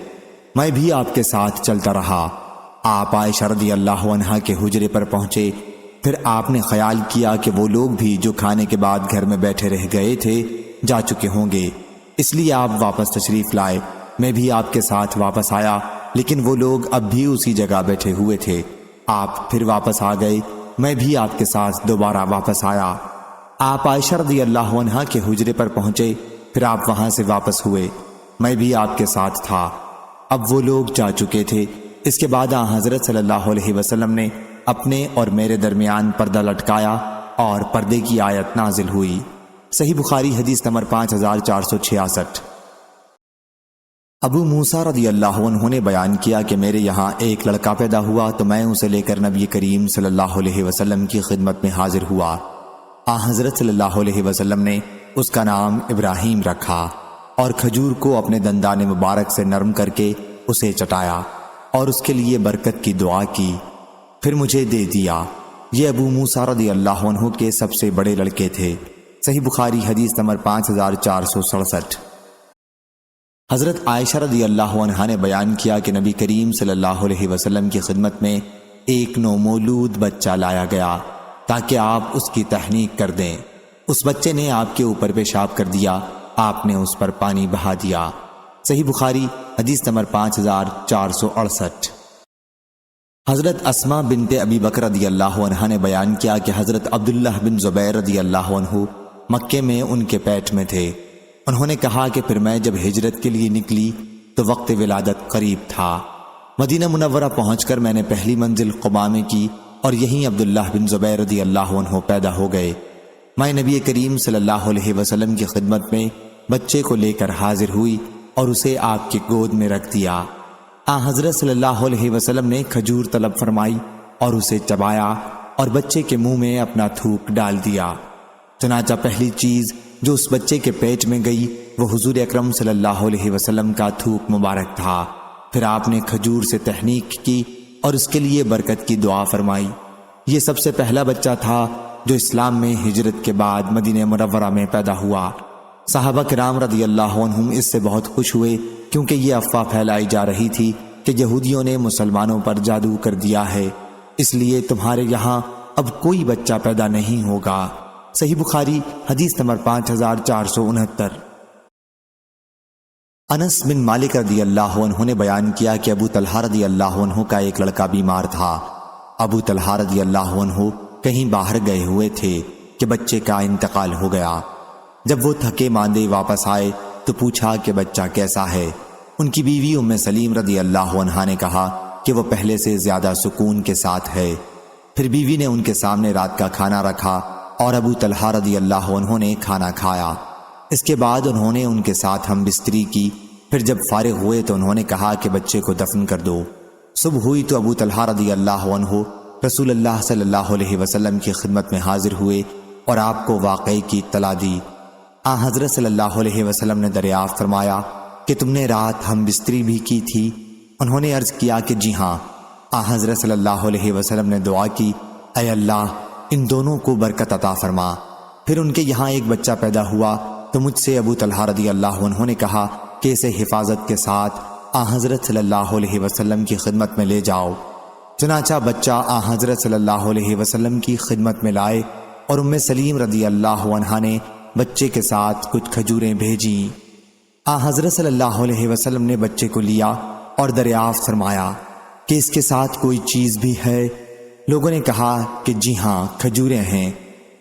میں بھی آپ کے ساتھ چلتا رہا۔ آپ عائشہ رضی اللہ عنہا کے حجرے پر پہنچے۔ پھر آپ نے خیال کیا کہ وہ لوگ بھی جو کھانے کے بعد گھر میں بیٹھے رہ گئے تھے جا چکے ہوں گے، اس لیے آپ واپس تشریف لائے۔ میں بھی آپ کے ساتھ واپس آیا، لیکن وہ لوگ اب بھی اسی جگہ بیٹھے ہوئے تھے۔ آپ پھر واپس آ گئے، میں بھی آپ کے ساتھ دوبارہ واپس آیا۔ آپ عائشہ رضی اللہ عنہا کے حجرے پر پہنچے، پھر آپ وہاں سے واپس ہوئے، میں بھی آپ کے ساتھ تھا۔ اب وہ لوگ جا چکے تھے۔ اس کے بعد حضرت صلی اللہ علیہ وسلم نے اپنے اور میرے درمیان پردہ لٹکایا اور پردے کی آیت نازل ہوئی۔ صحیح بخاری حدیث نمبر 5466۔ ابو موسیٰ رضی اللہ عنہ نے بیان کیا کہ میرے یہاں ایک لڑکا پیدا ہوا تو میں اسے لے کر نبی کریم صلی اللہ علیہ وسلم کی خدمت میں حاضر ہوا۔ حضرت صلی اللہ علیہ وسلم نے اس کا نام ابراہیم رکھا اور کھجور کو اپنے دندان مبارک سے نرم کر کے اسے چٹایا اور اس کے لیے برکت کی دعا کی، پھر مجھے دے دیا۔ یہ ابو موسیٰ رضی اللہ عنہ کے سب سے بڑے لڑکے تھے۔ صحیح بخاری حدیث نمبر 5467۔ حضرت عائشہ رضی اللہ عنہا نے بیان کیا کہ نبی کریم صلی اللہ علیہ وسلم کی خدمت میں ایک نومولود بچہ لایا گیا تاکہ آپ اس کی تحنیک کر دیں۔ اس بچے نے آپ کے اوپر پیشاب کر دیا، آپ نے اس پر پانی بہا دیا۔ صحیح بخاری حدیث نمبر 5468۔ حضرت اسماء بنت ابی بکر رضی اللہ عنہا نے بیان کیا کہ حضرت عبداللہ بن زبیر رضی اللہ عنہ مکے میں ان کے پیٹ میں تھے۔ انہوں نے کہا کہ پھر میں جب ہجرت کے لیے نکلی تو وقت ولادت قریب تھا۔ مدینہ منورہ پہنچ کر میں نے پہلی منزل قباء میں کی اور یہیں عبداللہ بن زبیر رضی اللہ عنہ پیدا ہو گئے۔ میں نبی کریم صلی اللہ علیہ وسلم کی خدمت میں بچے کو لے کر حاضر ہوئی اور اسے آپ کی گود میں رکھ دیا۔ حضرت صلی اللہ علیہ وسلم نے کھجور طلب فرمائی اور اسے چبایا اور بچے کے منہ میں اپنا تھوک ڈال دیا۔ چنانچہ پہلی چیز جو اس بچے کے پیٹ میں گئی وہ حضور اکرم صلی اللہ علیہ وسلم کا تھوک مبارک تھا۔ پھر آپ نے کھجور سے تحنیک کی اور اس کے لیے برکت کی دعا فرمائی۔ یہ سب سے پہلا بچہ تھا جو اسلام میں ہجرت کے بعد مدینہ منورہ میں پیدا ہوا۔ صحابہ کرام رضی اللہ عنہم اس سے بہت خوش ہوئے کیونکہ یہ افواہ پھیلائی جا رہی تھی کہ یہودیوں نے مسلمانوں پر جادو کر دیا ہے، اس لیے تمہارے یہاں اب کوئی بچہ پیدا نہیں ہوگا۔ صحیح بخاری حدیث نمبر 5469۔ انس بن مالک رضی اللہ عنہ نے بیان کیا کہ ابو طلحہ رضی اللہ عنہ کا ایک لڑکا بیمار تھا۔ ابو طلحہ رضی اللہ عنہ کہیں باہر گئے ہوئے تھے کہ بچے کا انتقال ہو گیا۔ جب وہ تھکے ماندے واپس آئے تو پوچھا کہ بچہ کیسا ہے۔ ان کی بیوی ام سلیم رضی اللہ عنہا نے کہا کہ وہ پہلے سے زیادہ سکون کے ساتھ ہے۔ پھر بیوی نے ان کے سامنے رات کا کھانا رکھا اور ابو طلحہ رضی اللہ عنہ نے کھانا کھایا۔ اس کے بعد انہوں نے ان کے ساتھ ہم بستری کی۔ پھر جب فارغ ہوئے تو انہوں نے کہا کہ بچے کو دفن کر دو۔ صبح ہوئی تو ابو طلحہ رضی اللہ عنہ رسول اللہ صلی اللہ علیہ وسلم کی خدمت میں حاضر ہوئے اور آپ کو واقعے کی اطلاع دی۔ حضرت صلی اللہ علیہ وسلم نے دریافت فرمایا کہ تم نے رات ہم بستری بھی کی تھی؟ انہوں نے عرض کیا کہ جی ہاں۔ حضرت صلی اللہ علیہ وسلم نے دعا کی، اے اللہ ان دونوں کو برکت عطا فرما۔ پھر ان کے یہاں ایک بچہ پیدا ہوا تو مجھ سے ابو طلحہ رضی اللہ عنہ نے کہا کہ اسے حفاظت کے ساتھ حضرت صلی اللہ علیہ وسلم کی خدمت میں لے جاؤ۔ چنانچہ بچہ حضرت صلی اللہ علیہ وسلم کی خدمت میں لائے اور ام سلیم رضی اللہ عنہا نے بچے کے ساتھ کچھ کھجوریں بھیجیں۔ حضرت صلی اللہ علیہ وسلم نے بچے کو لیا اور دریافت فرمایا کہ اس کے ساتھ کوئی چیز بھی ہے؟ لوگوں نے کہا کہ جی ہاں کھجوریں ہیں۔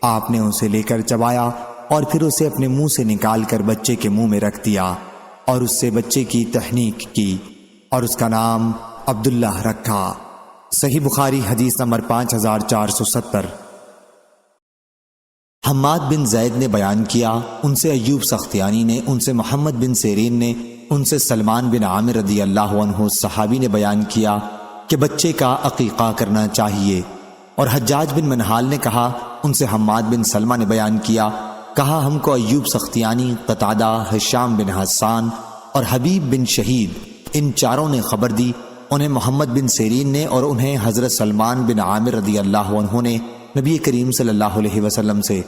آپ نے اسے لے کر چبایا اور پھر اسے اپنے منہ سے نکال کر بچے کے منہ میں رکھ دیا۔ اور اس سے بچے کی تحنیک کی اور اس کا نام عبداللہ رکھا۔ صحیح بخاری حدیث نمبر 5470۔ حماد بن زید نے بیان کیا، ان سے ایوب سختیانی نے، ان سے محمد بن سیرین نے، ان سے سلمان بن عامر رضی اللہ عنہ صحابی نے بیان کیا کہ بچے کا عقیقہ کرنا چاہیے۔ اور حجاج بن منہال نے کہا، ان سے حماد بن سلمہ نے بیان کیا، کہا ہم کو ایوب سختیانی، قتادہ، ہشام بن حسان اور حبیب بن شہید ان چاروں نے خبر دی، انہیں محمد بن سیرین نے اور انہیں حضرت سلمان بن عامر رضی اللہ عنہ نے نبی کریم صلی اللہ علیہ وسلم سے،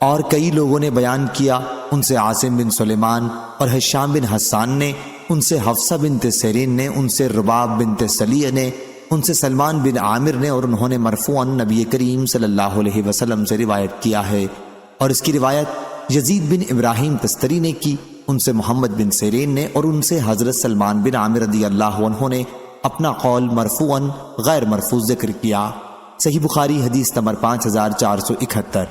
اور کئی لوگوں نے بیان کیا، ان سے عاصم بن سلیمان اور ہشام بن حسان نے، ان سے حفصہ بنت سیرین نے، ان سے رباب بنت سلیہ نے، ان سے سلمان بن عامر نے، اور انہوں نے مرفوعاً نبی کریم صلی اللہ علیہ وسلم سے روایت کیا ہے۔ اور اس کی روایت یزید بن ابراہیم تستری نے کی، ان سے محمد بن سیرین نے، اور ان سے حضرت سلمان بن عامر رضی اللہ عنہ نے اپنا قول مرفوعاً غیر مرفوع ذکر کیا۔ صحیح بخاری حدیث نمبر 5471۔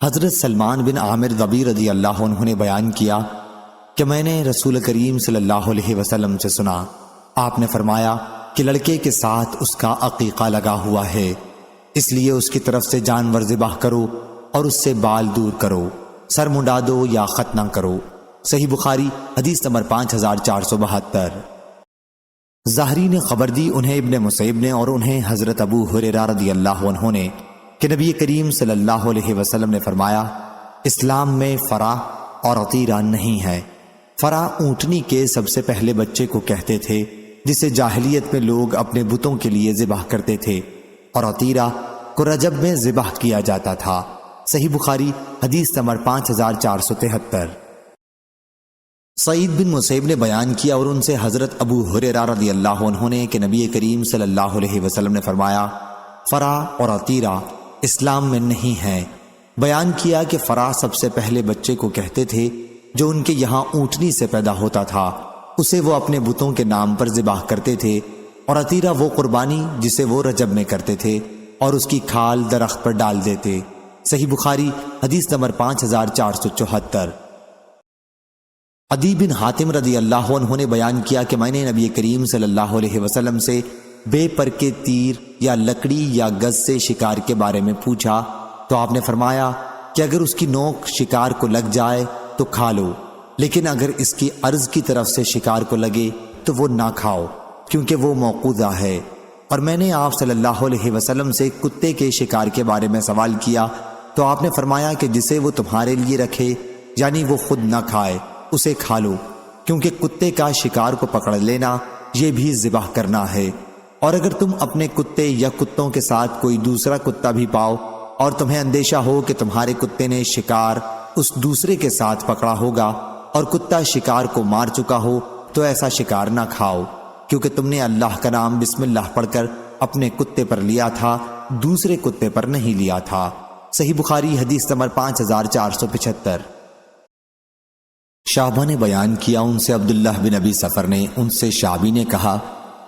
حضرت سلمان بن عامر ضبی رضی اللہ عنہ نے بیان کیا کہ میں نے رسول کریم صلی اللہ علیہ وسلم سے سنا، آپ نے فرمایا کہ لڑکے کے ساتھ اس کا عقیقہ لگا ہوا ہے، اس لیے اس کی طرف سے جانور ذبح کرو اور اس سے بال دور کرو، سر منڈا دو یا ختنہ کرو۔ صحیح بخاری حدیث نمبر 5472۔ ظاہری نے خبر دی، انہیں ابن مسیب نے اور انہیں حضرت ابو ہریرہ رضی اللہ عنہ نے، کہ نبی کریم صلی اللہ علیہ وسلم نے فرمایا، اسلام میں فرا اور عطیرہ نہیں ہے۔ فرا اونٹنی کے سب سے پہلے بچے کو کہتے تھے جسے جاہلیت میں لوگ اپنے بتوں کے لیے ذبح کرتے تھے، اور عطیرہ کو رجب میں ذبح کیا جاتا تھا۔ صحیح بخاری حدیث نمبر 5473۔ سعید بن مسیب نے بیان کیا اور ان سے حضرت ابو ہریرہ رضی اللہ عنہ نے کہ نبی کریم صلی اللہ علیہ وسلم نے فرمایا، فرا اور عطیرہ اسلام میں نہیں ہے۔ بیان کیا کہ فرا سب سے پہلے بچے کو کہتے تھے جو ان کے یہاں اونٹنی سے پیدا ہوتا تھا، اسے وہ اپنے بتوں کے نام پر ذبح کرتے تھے، اور عطیرہ وہ قربانی جسے وہ رجب میں کرتے تھے اور اس کی کھال درخت پر ڈال دیتے۔ صحیح بخاری حدیث نمبر 5474۔ عدی بن حاتم رضی اللہ عنہ نے بیان کیا کہ میں نے نبی کریم صلی اللہ علیہ وسلم سے بے پر کے تیر یا لکڑی یا گز سے شکار کے بارے میں پوچھا تو آپ نے فرمایا کہ اگر اس کی نوک شکار کو لگ جائے تو کھا لو، لیکن اگر اس کی عرض کی طرف سے شکار کو لگے تو وہ نہ کھاؤ، کیونکہ وہ موقوذہ ہے۔ اور میں نے آپ صلی اللہ علیہ وسلم سے کتے کے شکار کے بارے میں سوال کیا تو آپ نے فرمایا کہ جسے وہ تمہارے لیے رکھے، یعنی وہ خود نہ کھائے، اسے کھا لو، کیونکہ کتے کا شکار کو پکڑ لینا یہ بھی ذبح کرنا ہے۔ اور اگر تم اپنے کتے یا کتوں کے ساتھ کوئی دوسرا کتا بھی پاؤ اور تمہیں اندیشہ ہو کہ تمہارے کتے نے شکار اس دوسرے کے ساتھ پکڑا ہوگا اور کتا شکار کو مار چکا ہو تو ایسا شکار نہ کھاؤ، کیونکہ تم نے اللہ کا نام بسم اللہ پڑھ کر اپنے کتے پر لیا تھا، دوسرے کتے پر نہیں لیا تھا۔ صحیح بخاری حدیث نمبر 5475۔ شعبہ نے بیان کیا، ان سے عبداللہ بن ابی سفر نے، ان سے شعبی نے کہا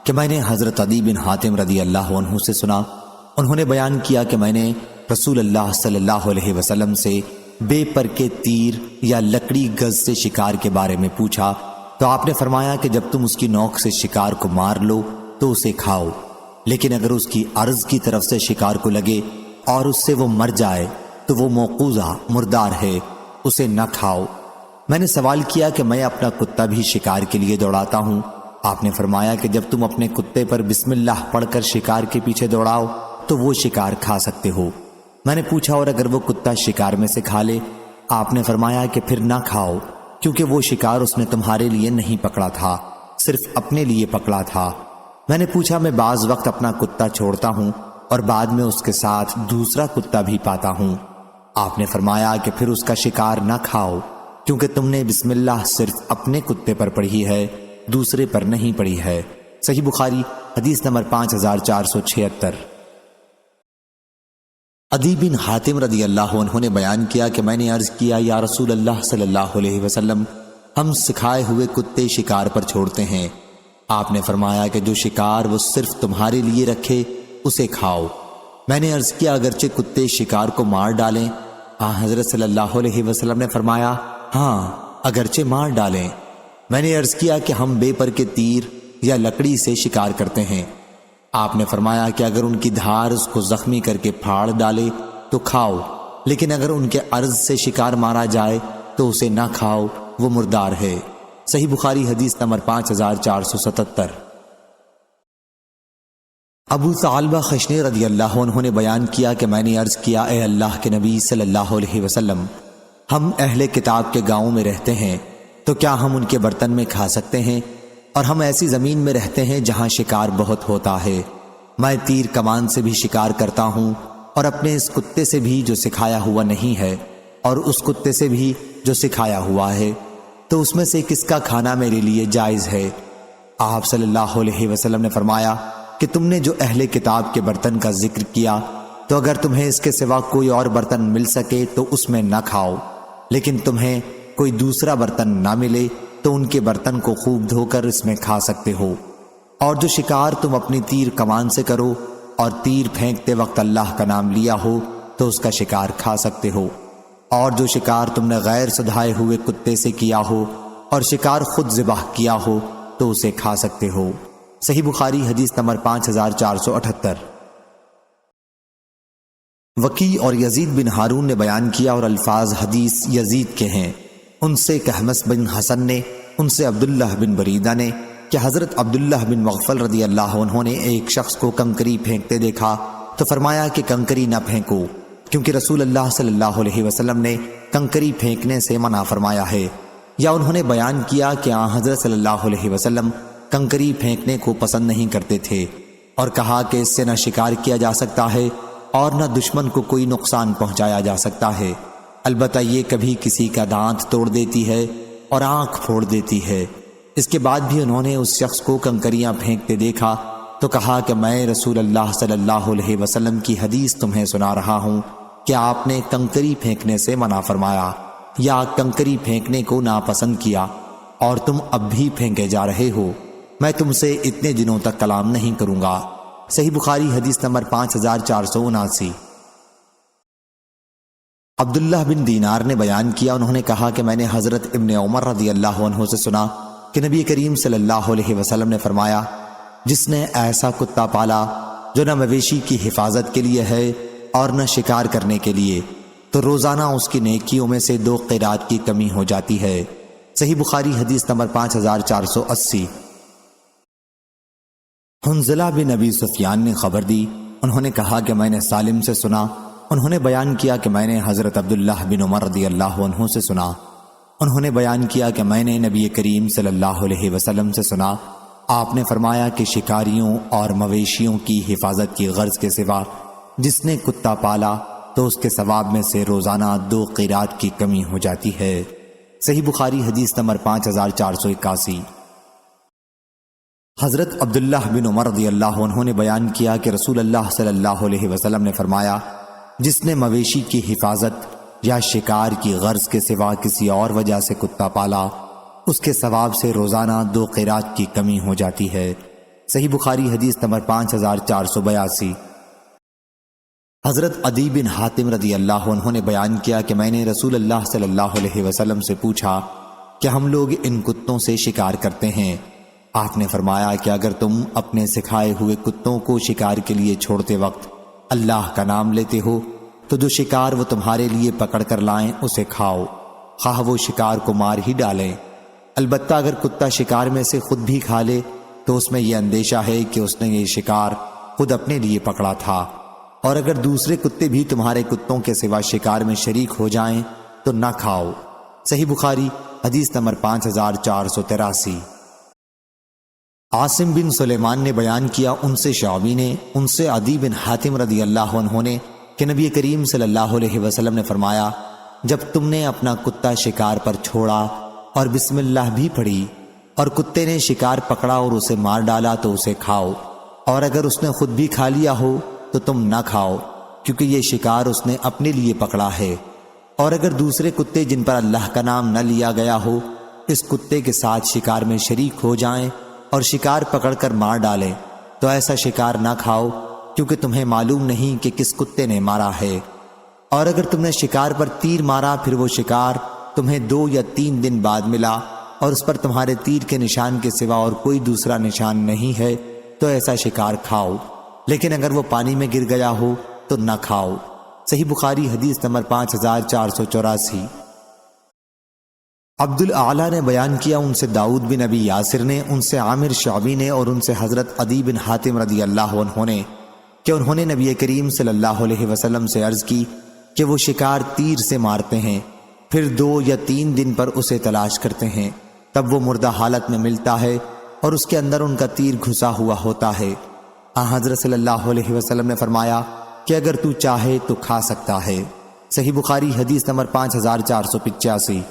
کہ میں نے حضرت عدی بن حاتم رضی اللہ عنہ سے سنا، انہوں نے بیان کیا کہ میں نے رسول اللہ صلی اللہ علیہ وسلم سے بے پر کے تیر یا لکڑی گز سے شکار کے بارے میں پوچھا تو آپ نے فرمایا کہ جب تم اس کی نوک سے شکار کو مار لو تو اسے کھاؤ، لیکن اگر اس کی عرض کی طرف سے شکار کو لگے اور اس سے وہ مر جائے تو وہ موقوذہ مردار ہے، اسے نہ کھاؤ۔ میں نے سوال کیا کہ میں اپنا کتا بھی شکار کے لیے دوڑاتا ہوں، آپ نے فرمایا کہ جب تم اپنے کتے پر بسم اللہ پڑھ کر شکار کے پیچھے دوڑاؤ تو وہ شکار کھا سکتے ہو۔ میں نے پوچھا اور اگر وہ کتا شکار میں سے کھا لے؟ آپ نے فرمایا کہ پھر نہ کھاؤ، کیونکہ وہ شکار اس نے تمہارے لیے نہیں پکڑا تھا، صرف اپنے لیے پکڑا تھا۔ میں نے پوچھا، میں بعض وقت اپنا کتا چھوڑتا ہوں اور بعد میں اس کے ساتھ دوسرا کتا بھی پاتا ہوں۔ آپ نے فرمایا کہ پھر اس کا شکار نہ کھاؤ، کیونکہ تم نے بسم اللہ صرف اپنے کتے پر پڑھی ہے، دوسرے پر نہیں پڑھی ہے۔ صحیح بخاری حدیث نمبر 5476۔ عدی بن حاتم رضی اللہ عنہ نے بیان کیا کہ میں نے عرض کیا، یا رسول اللہ صلی اللہ علیہ وسلم، ہم سکھائے ہوئے کتے شکار پر چھوڑتے ہیں۔ آپ نے فرمایا کہ جو شکار وہ صرف تمہارے لیے رکھے اسے کھاؤ۔ میں نے عرض کیا، اگرچہ کتے شکار کو مار ڈالیں؟ حضرت صلی اللہ علیہ وسلم نے فرمایا، ہاں، اگرچہ مار ڈالیں۔ میں نے عرض کیا کہ ہم بے پر کے تیر یا لکڑی سے شکار کرتے ہیں۔ آپ نے فرمایا کہ اگر ان کی دھار اس کو زخمی کر کے پھاڑ ڈالے تو کھاؤ، لیکن اگر ان کے عرض سے شکار مارا جائے تو اسے نہ کھاؤ، وہ مردار ہے۔ صحیح بخاری حدیث نمبر 5477۔ ابو ثعلبہ خشنی رضی اللہ عنہ نے بیان کیا کہ میں نے عرض کیا، اے اللہ کے نبی صلی اللہ علیہ وسلم، ہم اہل کتاب کے گاؤں میں رہتے ہیں تو کیا ہم ان کے برتن میں کھا سکتے ہیں؟ اور ہم ایسی زمین میں رہتے ہیں جہاں شکار بہت ہوتا ہے۔ میں تیر کمان سے بھی شکار کرتا ہوں اور اپنے اس کتے سے بھی جو سکھایا ہوا نہیں ہے اور اس کتے سے بھی جو سکھایا ہوا ہے، تو اس میں سے کس کا کھانا میرے لیے جائز ہے؟ آپ صلی اللہ علیہ وسلم نے فرمایا کہ تم نے جو اہل کتاب کے برتن کا ذکر کیا تو اگر تمہیں اس کے سوا کوئی اور برتن مل سکے تو اس میں نہ کھاؤ، لیکن تمہیں کوئی دوسرا برتن نہ ملے تو ان کے برتن کو خوب دھو کر اس میں کھا سکتے ہو۔ اور جو شکار تم اپنی تیر کمان سے کرو اور تیر پھینکتے وقت اللہ کا نام لیا ہو تو اس کا شکار کھا سکتے ہو۔ اور جو شکار تم نے غیر سدھائے ہوئے کتے سے کیا ہو اور شکار خود ذبح کیا ہو تو اسے کھا سکتے ہو۔ صحیح بخاری حدیث نمبر 5478۔ وکی اور یزید بن ہارون نے بیان کیا اور الفاظ حدیث یزید کے ہیں۔ ان سے کہمس بن حسن نے، ان سے عبداللہ بن بریدہ نے کہ حضرت عبداللہ بن مغفل رضی اللہ عنہ نے ایک شخص کو کنکری پھینکتے دیکھا تو فرمایا کہ کنکری نہ پھینکو، کیونکہ رسول اللہ صلی اللہ علیہ وسلم نے کنکری پھینکنے سے منع فرمایا ہے۔ یا انہوں نے بیان کیا کہ حضرت صلی اللہ علیہ وسلم کنکری پھینکنے کو پسند نہیں کرتے تھے اور کہا کہ اس سے نہ شکار کیا جا سکتا ہے اور نہ دشمن کو کوئی نقصان پہنچایا جا سکتا ہے، البتہ یہ کبھی کسی کا دانت توڑ دیتی ہے اور آنکھ پھوڑ دیتی ہے۔ اس کے بعد بھی انہوں نے اس شخص کو کنکریاں پھینکتے دیکھا تو کہا کہ میں رسول اللہ صلی اللہ علیہ وسلم کی حدیث تمہیں سنا رہا ہوں کہ آپ نے کنکری پھینکنے سے منع فرمایا یا کنکری پھینکنے کو ناپسند کیا، اور تم اب بھی پھینکے جا رہے ہو۔ میں تم سے اتنے دنوں تک کلام نہیں کروں گا۔ صحیح بخاری حدیث نمبر 5479۔ عبداللہ بن دینار نے بیان کیا، انہوں نے کہا کہ میں نے حضرت ابن عمر رضی اللہ عنہ سے سنا کہ نبی کریم صلی اللہ علیہ وسلم نے فرمایا، جس نے ایسا کتا پالا جو نہ مویشی کی حفاظت کے لیے ہے اور نہ شکار کرنے کے لیے، تو روزانہ اس کی نیکیوں میں سے 2 قیرات کی کمی ہو جاتی ہے۔ صحیح بخاری حدیث نمبر 5480۔ حنظلہ بن ابی سفیان نے خبر دی، انہوں نے کہا کہ میں نے سالم سے سنا، انہوں نے بیان کیا کہ میں نے حضرت عبداللہ بن عمر رضی اللہ عنہ سے سنا، انہوں نے بیان کیا کہ میں نے نبی کریم صلی اللہ علیہ وسلم سے سنا، آپ نے فرمایا کہ شکاریوں اور مویشیوں کی حفاظت کی غرض کے سوا جس نے کتا پالا تو اس کے ثواب میں سے روزانہ 2 قیرات کی کمی ہو جاتی ہے۔ صحیح بخاری حدیث نمبر 5481۔ حضرت عبداللہ بن عمر رضی اللہ عنہ نے بیان کیا کہ رسول اللہ صلی اللہ علیہ وسلم نے فرمایا، جس نے مویشی کی حفاظت یا شکار کی غرض کے سوا کسی اور وجہ سے کتا پالا، اس کے ثواب سے روزانہ 2 قیرات کی کمی ہو جاتی ہے۔ صحیح بخاری حدیث نمبر 5482۔ حضرت عدی بن حاتم رضی اللہ عنہ نے بیان کیا کہ میں نے رسول اللہ صلی اللہ علیہ وسلم سے پوچھا کہ ہم لوگ ان کتوں سے شکار کرتے ہیں، آپ نے فرمایا کہ اگر تم اپنے سکھائے ہوئے کتوں کو شکار کے لیے چھوڑتے وقت اللہ کا نام لیتے ہو تو جو شکار وہ تمہارے لیے پکڑ کر لائیں اسے کھاؤ، خواہ وہ شکار کو مار ہی ڈالیں۔ البتہ اگر کتا شکار میں سے خود بھی کھا لے تو اس میں یہ اندیشہ ہے کہ اس نے یہ شکار خود اپنے لیے پکڑا تھا، اور اگر دوسرے کتے بھی تمہارے کتوں کے سوا شکار میں شریک ہو جائیں تو نہ کھاؤ۔ صحیح بخاری حدیث نمبر 5483۔ عاصم بن سلیمان نے بیان کیا، ان سے شعبی نے، ان سے عدی بن حاتم رضی اللہ عنہ نے کہ نبی کریم صلی اللہ علیہ وسلم نے فرمایا، جب تم نے اپنا کتا شکار پر چھوڑا اور بسم اللہ بھی پڑھی اور کتے نے شکار پکڑا اور اسے مار ڈالا تو اسے کھاؤ، اور اگر اس نے خود بھی کھا لیا ہو تو تم نہ کھاؤ، کیونکہ یہ شکار اس نے اپنے لیے پکڑا ہے۔ اور اگر دوسرے کتے جن پر اللہ کا نام نہ لیا گیا ہو اس کتے کے ساتھ شکار میں شریک ہو جائیں اور شکار پکڑ کر مار ڈالیں تو ایسا شکار نہ کھاؤ، کیونکہ تمہیں معلوم نہیں کہ کس کتے نے مارا ہے۔ اور اگر تم نے شکار پر تیر مارا پھر وہ شکار تمہیں 2 یا 3 دن بعد ملا اور اس پر تمہارے تیر کے نشان کے سوا اور کوئی دوسرا نشان نہیں ہے تو ایسا شکار کھاؤ، لیکن اگر وہ پانی میں گر گیا ہو تو نہ کھاؤ۔ صحیح بخاری حدیث نمبر 5484۔ عبد الاعلیٰ نے بیان کیا، ان سے داؤد بن ابی یاسر نے، ان سے عامر شعبی نے اور ان سے حضرت عدی بن حاتم رضی اللہ عنہ نے کہ انہوں نے نبی کریم صلی اللہ علیہ وسلم سے عرض کی کہ وہ شکار تیر سے مارتے ہیں، پھر 2 یا 3 دن پر اسے تلاش کرتے ہیں، تب وہ مردہ حالت میں ملتا ہے اور اس کے اندر ان کا تیر گھسا ہوا ہوتا ہے۔ حضرت صلی اللہ علیہ وسلم نے فرمایا کہ اگر تو چاہے تو کھا سکتا ہے۔ صحیح بخاری حدیث نمبر 5485۔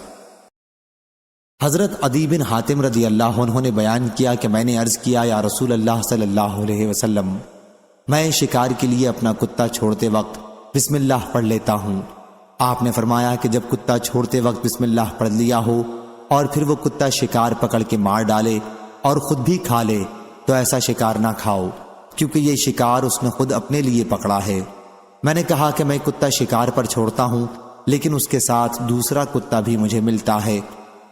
حضرت عدی بن حاتم رضی اللہ عنہ نے بیان کیا کہ میں نے عرض کیا، یا رسول اللہ صلی اللہ علیہ وسلم، میں شکار کے لیے اپنا کتا چھوڑتے وقت بسم اللہ پڑھ لیتا ہوں۔ آپ نے فرمایا کہ جب کتا چھوڑتے وقت بسم اللہ پڑھ لیا ہو اور پھر وہ کتا شکار پکڑ کے مار ڈالے اور خود بھی کھا لے تو ایسا شکار نہ کھاؤ، کیونکہ یہ شکار اس نے خود اپنے لیے پکڑا ہے۔ میں نے کہا کہ میں کتا شکار پر چھوڑتا ہوں، لیکن اس کے ساتھ دوسرا کتا بھی مجھے ملتا ہے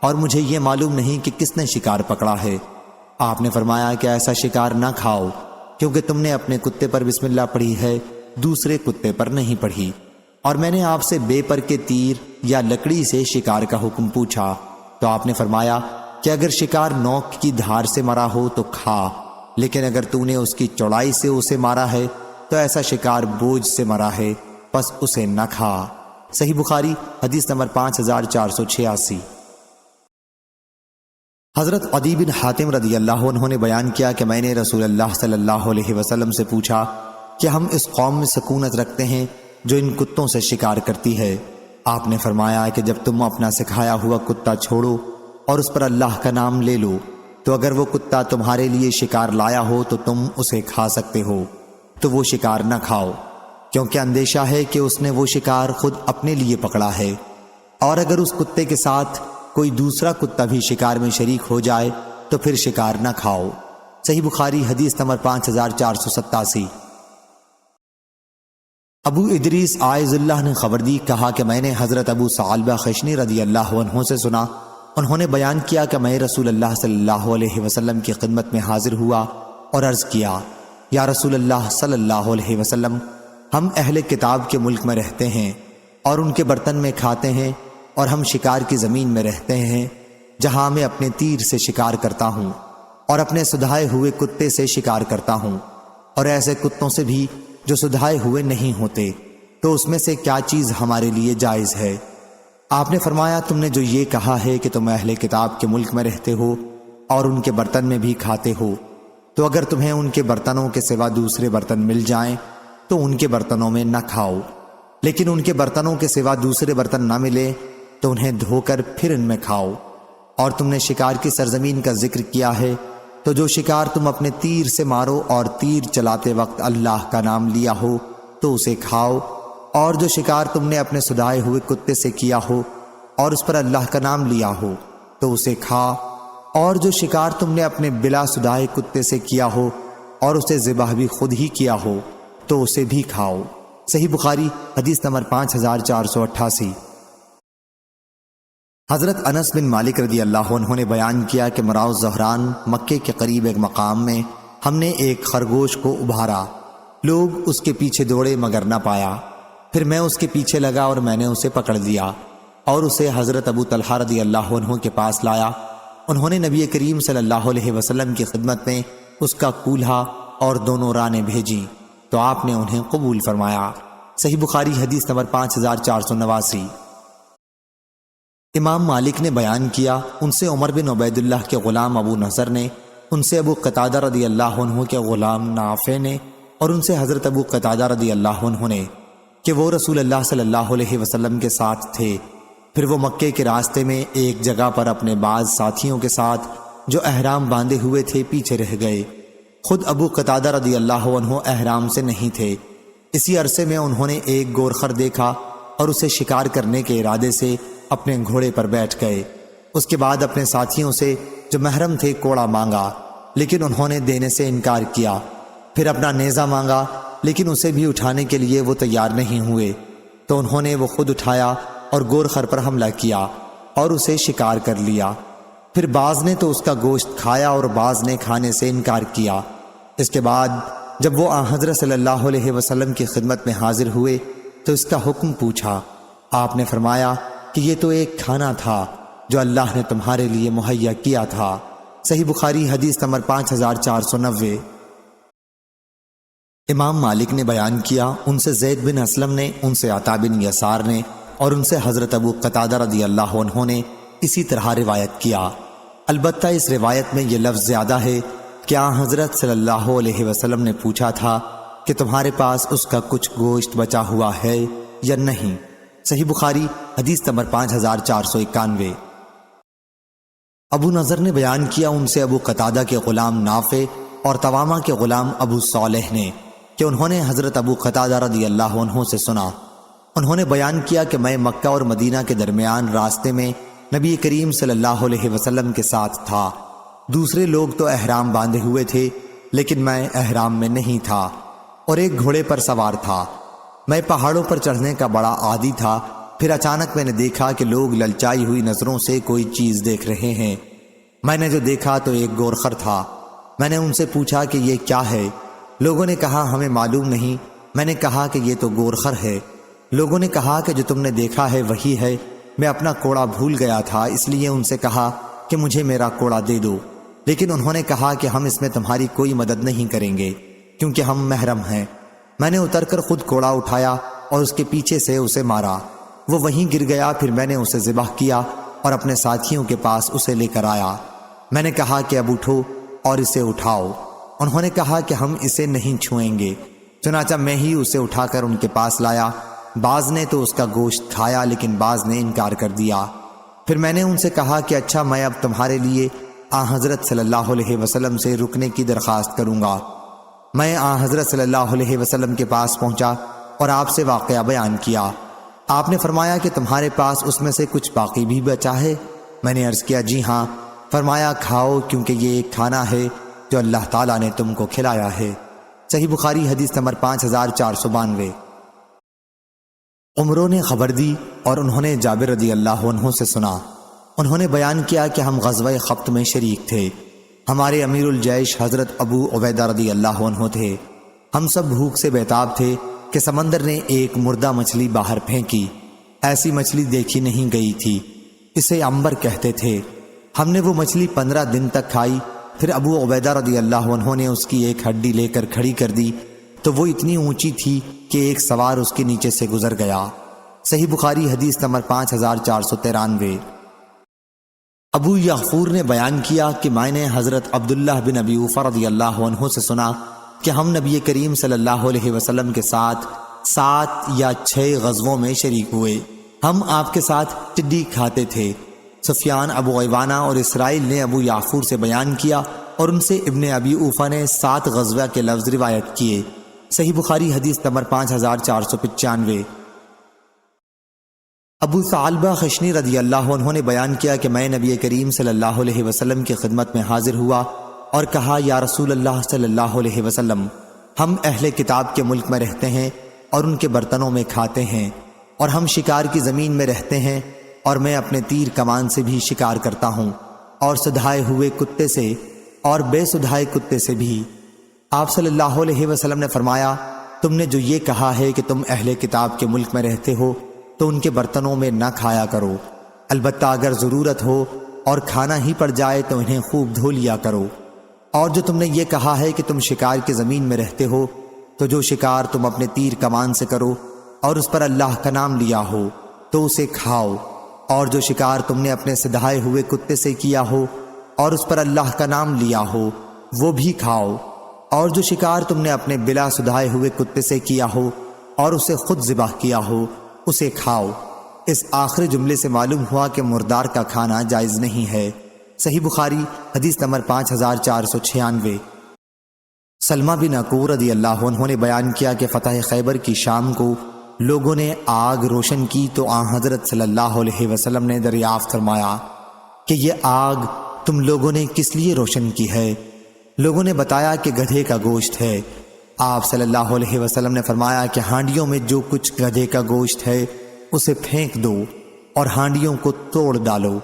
اور مجھے یہ معلوم نہیں کہ کس نے شکار پکڑا ہے۔ آپ نے فرمایا کہ ایسا شکار نہ کھاؤ، کیونکہ تم نے اپنے کتے پر بسم اللہ پڑھی ہے، دوسرے کتے پر نہیں پڑھی۔ اور میں نے آپ سے بے پر کے تیر یا لکڑی سے شکار کا حکم پوچھا تو آپ نے فرمایا کہ اگر شکار نوک کی دھار سے مرا ہو تو کھا، لیکن اگر تو نے اس کی چوڑائی سے اسے مارا ہے تو ایسا شکار بوجھ سے مرا ہے، پس اسے نہ کھا۔ صحیح بخاری حدیث نمبر 5486۔ حضرت عدی بن حاتم رضی اللہ عنہ نے بیان کیا کہ میں نے رسول اللہ صلی اللہ علیہ وسلم سے پوچھا کہ ہم اس قوم میں سکونت رکھتے ہیں جو ان کتوں سے شکار کرتی ہے۔ آپ نے فرمایا کہ جب تم اپنا سکھایا ہوا کتا چھوڑو اور اس پر اللہ کا نام لے لو تو اگر وہ کتا تمہارے لیے شکار لایا ہو تو تم اسے کھا سکتے ہو، تو وہ شکار نہ کھاؤ، کیونکہ اندیشہ ہے کہ اس نے وہ شکار خود اپنے لیے پکڑا ہے۔ اور اگر اس کتے کے ساتھ کوئی دوسرا کتا بھی شکار میں شریک ہو جائے تو پھر شکار نہ کھاؤ۔ صحیح بخاری حدیث نمبر 5487۔ ابو ادریس عائز اللہ نے خبر دی، کہا کہ میں نے حضرت ابو ثعلبہ خشنی رضی اللہ عنہ سے سنا، انہوں نے بیان کیا کہ میں رسول اللہ صلی اللہ علیہ وسلم کی خدمت میں حاضر ہوا اور عرض کیا، یا رسول اللہ صلی اللہ علیہ وسلم، ہم اہل کتاب کے ملک میں رہتے ہیں اور ان کے برتن میں کھاتے ہیں، اور ہم شکار کی زمین میں رہتے ہیں جہاں میں اپنے تیر سے شکار کرتا ہوں اور اپنے سدھائے ہوئے کتے سے شکار کرتا ہوں، اور ایسے کتوں سے بھی جو سدھائے ہوئے نہیں ہوتے، تو اس میں سے کیا چیز ہمارے لیے جائز ہے؟ آپ نے فرمایا، تم نے جو یہ کہا ہے کہ تم اہل کتاب کے ملک میں رہتے ہو اور ان کے برتن میں بھی کھاتے ہو، تو اگر تمہیں ان کے برتنوں کے سوا دوسرے برتن مل جائیں تو ان کے برتنوں میں نہ کھاؤ، لیکن ان کے برتنوں کے سوا دوسرے برتن نہ ملے تو انہیں دھو کر پھر ان میں کھاؤ۔ اور تم نے شکار کی سرزمین کا ذکر کیا ہے، تو جو شکار تم اپنے تیر سے مارو اور تیر چلاتے وقت اللہ کا نام لیا ہو تو اسے کھاؤ، اور جو شکار تم نے اپنے سدھائے ہوئے کتے سے کیا ہو اور اس پر اللہ کا نام لیا ہو تو اسے کھا، اور جو شکار تم نے اپنے بلا سدھائے کتے سے کیا ہو اور اسے ذبح بھی خود ہی کیا ہو تو اسے بھی کھاؤ۔ صحیح بخاری حدیث نمبر 5488۔ حضرت انس بن مالک رضی اللہ عنہ نے بیان کیا کہ مراؤ زہران مکے کے قریب ایک مقام میں ہم نے ایک خرگوش کو ابھارا، لوگ اس کے پیچھے دوڑے مگر نہ پایا، پھر میں اس کے پیچھے لگا اور میں نے اسے پکڑ لیا اور اسے حضرت ابو طلحہ رضی اللہ عنہ کے پاس لایا۔ انہوں نے نبی کریم صلی اللہ علیہ وسلم کی خدمت میں اس کا کولہا اور دونوں رانیں بھیجیں تو آپ نے انہیں قبول فرمایا۔ صحیح بخاری حدیث نمبر 5489۔ امام مالک نے بیان کیا، ان سے عمر بن عبید اللہ کے غلام ابو نصر نے، ان سے ابو قتادہ رضی اللہ عنہ کے غلام نافع نے، اور ان سے حضرت ابو قتادہ رضی اللہ عنہ نے کہ وہ رسول اللہ صلی اللہ علیہ وسلم کے ساتھ تھے۔ پھر وہ مکے کے راستے میں ایک جگہ پر اپنے بعض ساتھیوں کے ساتھ جو احرام باندھے ہوئے تھے پیچھے رہ گئے۔ خود ابو قتادہ رضی اللہ عنہ احرام سے نہیں تھے۔ اسی عرصے میں انہوں نے ایک گورخر دیکھا اور اسے شکار کرنے کے ارادے سے اپنے گھوڑے پر بیٹھ گئے۔ اس کے بعد اپنے ساتھیوں سے جو محرم تھے کوڑا مانگا، لیکن انہوں نے دینے سے انکار کیا۔ پھر اپنا نیزہ مانگا، لیکن اسے بھی اٹھانے کے لیے وہ تیار نہیں ہوئے، تو انہوں نے وہ خود اٹھایا اور گورخر پر حملہ کیا اور اسے شکار کر لیا۔ پھر بعض نے تو اس کا گوشت کھایا اور بعض نے کھانے سے انکار کیا۔ اس کے بعد جب وہ حضرت صلی اللہ علیہ وسلم کی خدمت میں حاضر ہوئے تو اس کا حکم پوچھا۔ آپ نے فرمایا کہ یہ تو ایک کھانا تھا جو اللہ نے تمہارے لیے مہیا کیا تھا۔ صحیح بخاری حدیث نمبر 5490۔ امام مالک نے بیان کیا، ان سے زید بن اسلم نے، ان سے عطا بن یسار نے اور ان سے حضرت ابو قتادہ رضی اللہ عنہ نے اسی طرح روایت کیا۔ البتہ اس روایت میں یہ لفظ زیادہ ہے کہ حضرت صلی اللہ علیہ وسلم نے پوچھا تھا کہ تمہارے پاس اس کا کچھ گوشت بچا ہوا ہے یا نہیں۔ صحیح بخاری حدیث نمبر 5491۔ ابو نضر نے بیان کیا، ان سے ابو قتادہ کے غلام نافع اور تواما کے غلام ابو صالح نے کہ انہوں نے حضرت ابو قتادہ رضی اللہ عنہ سے سنا۔ انہوں نے بیان کیا کہ میں مکہ اور مدینہ کے درمیان راستے میں نبی کریم صلی اللہ علیہ وسلم کے ساتھ تھا۔ دوسرے لوگ تو احرام باندھے ہوئے تھے لیکن میں احرام میں نہیں تھا اور ایک گھوڑے پر سوار تھا۔ میں پہاڑوں پر چڑھنے کا بڑا عادی تھا۔ پھر اچانک میں نے دیکھا کہ لوگ للچائی ہوئی نظروں سے کوئی چیز دیکھ رہے ہیں۔ میں نے جو دیکھا تو ایک گورخر تھا۔ میں نے ان سے پوچھا کہ یہ کیا ہے؟ لوگوں نے کہا ہمیں معلوم نہیں۔ میں نے کہا کہ یہ تو گورخر ہے۔ لوگوں نے کہا کہ جو تم نے دیکھا ہے وہی ہے۔ میں اپنا کوڑا بھول گیا تھا، اس لیے ان سے کہا کہ مجھے میرا کوڑا دے دو، لیکن انہوں نے کہا کہ ہم اس میں تمہاری کوئی مدد نہیں کریں گے کیونکہ ہم محرم ہیں۔ میں نے اتر کر خود کوڑا اٹھایا اور اس کے پیچھے سے اسے مارا۔ وہ وہیں گر گیا۔ پھر میں نے اسے ذبح کیا اور اپنے ساتھیوں کے پاس اسے لے کر آیا۔ میں نے کہا کہ اب اٹھو اور اسے اٹھاؤ۔ انہوں نے کہا کہ ہم اسے نہیں چھوئیں گے۔ چنانچہ میں ہی اسے اٹھا کر ان کے پاس لایا۔ بعض نے تو اس کا گوشت کھایا لیکن بعض نے انکار کر دیا۔ پھر میں نے ان سے کہا کہ اچھا، میں اب تمہارے لیے حضرت صلی اللہ علیہ وسلم سے رکنے کی درخواست کروں گا۔ میں حضرت صلی اللہ علیہ وسلم کے پاس پہنچا اور آپ سے واقعہ بیان کیا۔ آپ نے فرمایا کہ تمہارے پاس اس میں سے کچھ باقی بھی بچا ہے؟ میں نے عرض کیا جی ہاں۔ فرمایا کھاؤ، کیونکہ یہ ایک کھانا ہے جو اللہ تعالیٰ نے تم کو کھلایا ہے۔ صحیح بخاری حدیث نمبر 5492۔ عمروں نے خبر دی اور انہوں نے جابر رضی اللہ عنہ سے سنا۔ انہوں نے بیان کیا کہ ہم غزوہ خبت میں شریک تھے۔ ہمارے امیر الجیش حضرت ابو عبیدہ رضی اللہ عنہ تھے۔ ہم سب بھوک سے بیتاب تھے کہ سمندر نے ایک مردہ مچھلی باہر پھینکی۔ ایسی مچھلی دیکھی نہیں گئی تھی، اسے عنبر کہتے تھے۔ ہم نے وہ مچھلی 15 دن تک کھائی۔ پھر ابو عبیدہ رضی اللہ عنہ نے اس کی ایک ہڈی لے کر کھڑی کر دی تو وہ اتنی اونچی تھی کہ ایک سوار اس کے نیچے سے گزر گیا۔ صحیح بخاری حدیث نمبر 5493۔ ابو یغفور نے بیان کیا کہ میں نے حضرت عبداللہ بن ابی اوفا رضی اللہ عنہ سے سنا کہ ہم نبی کریم صلی اللہ علیہ وسلم کے ساتھ 7 یا 6 غزووں میں شریک ہوئے۔ ہم آپ کے ساتھ ٹڈی کھاتے تھے۔ سفیان ابو عوانہ اور اسرائیل نے ابو یعفور سے بیان کیا اور ان سے ابن ابی اوفا نے 7 غزوہ کے لفظ روایت کیے۔ صحیح بخاری حدیث نمبر 5495۔ ابو ثعلبہ خشنی رضی اللہ عنہ نے بیان کیا کہ میں نبی کریم صلی اللہ علیہ وسلم کی خدمت میں حاضر ہوا اور کہا یا رسول اللہ صلی اللہ علیہ وسلم، ہم اہل کتاب کے ملک میں رہتے ہیں اور ان کے برتنوں میں کھاتے ہیں، اور ہم شکار کی زمین میں رہتے ہیں اور میں اپنے تیر کمان سے بھی شکار کرتا ہوں اور سدھائے ہوئے کتے سے اور بے سدھائے کتے سے بھی۔ آپ صلی اللہ علیہ وسلم نے فرمایا تم نے جو یہ کہا ہے کہ تم اہل کتاب کے ملک میں رہتے ہو تو ان کے برتنوں میں نہ کھایا کرو، البتہ اگر ضرورت ہو اور کھانا ہی پڑ جائے تو انہیں خوب دھو لیا کرو۔ اور جو تم نے یہ کہا ہے کہ تم شکار کی زمین میں رہتے ہو تو جو شکار تم اپنے تیر کمان سے کرو اور اس پر اللہ کا نام لیا ہو تو اسے کھاؤ، اور جو شکار تم نے اپنے سدھائے ہوئے کتے سے کیا ہو اور اس پر اللہ کا نام لیا ہو وہ بھی کھاؤ، اور جو شکار تم نے اپنے بلا سدھائے ہوئے کتے سے کیا ہو اور اسے خود ذبح کیا ہو اسے کھاؤ۔ اس آخری جملے سے معلوم ہوا کہ مردار کا کھانا جائز نہیں ہے۔ صحیح بخاری حدیث نمبر 5496۔ سلمہ بن عقور رضی اللہ عنہ نے بیان کیا کہ فتح خیبر کی شام کو لوگوں نے آگ روشن کی تو حضرت صلی اللہ علیہ وسلم نے دریافت فرمایا کہ یہ آگ تم لوگوں نے کس لیے روشن کی ہے؟ لوگوں نے بتایا کہ گدھے کا گوشت ہے۔ آپ صلی اللہ علیہ وسلم نے فرمایا کہ ہانڈیوں میں جو کچھ گدھے کا گوشت ہے اسے پھینک دو۔ اور ہانڈیوں کو توڑ ڈالو۔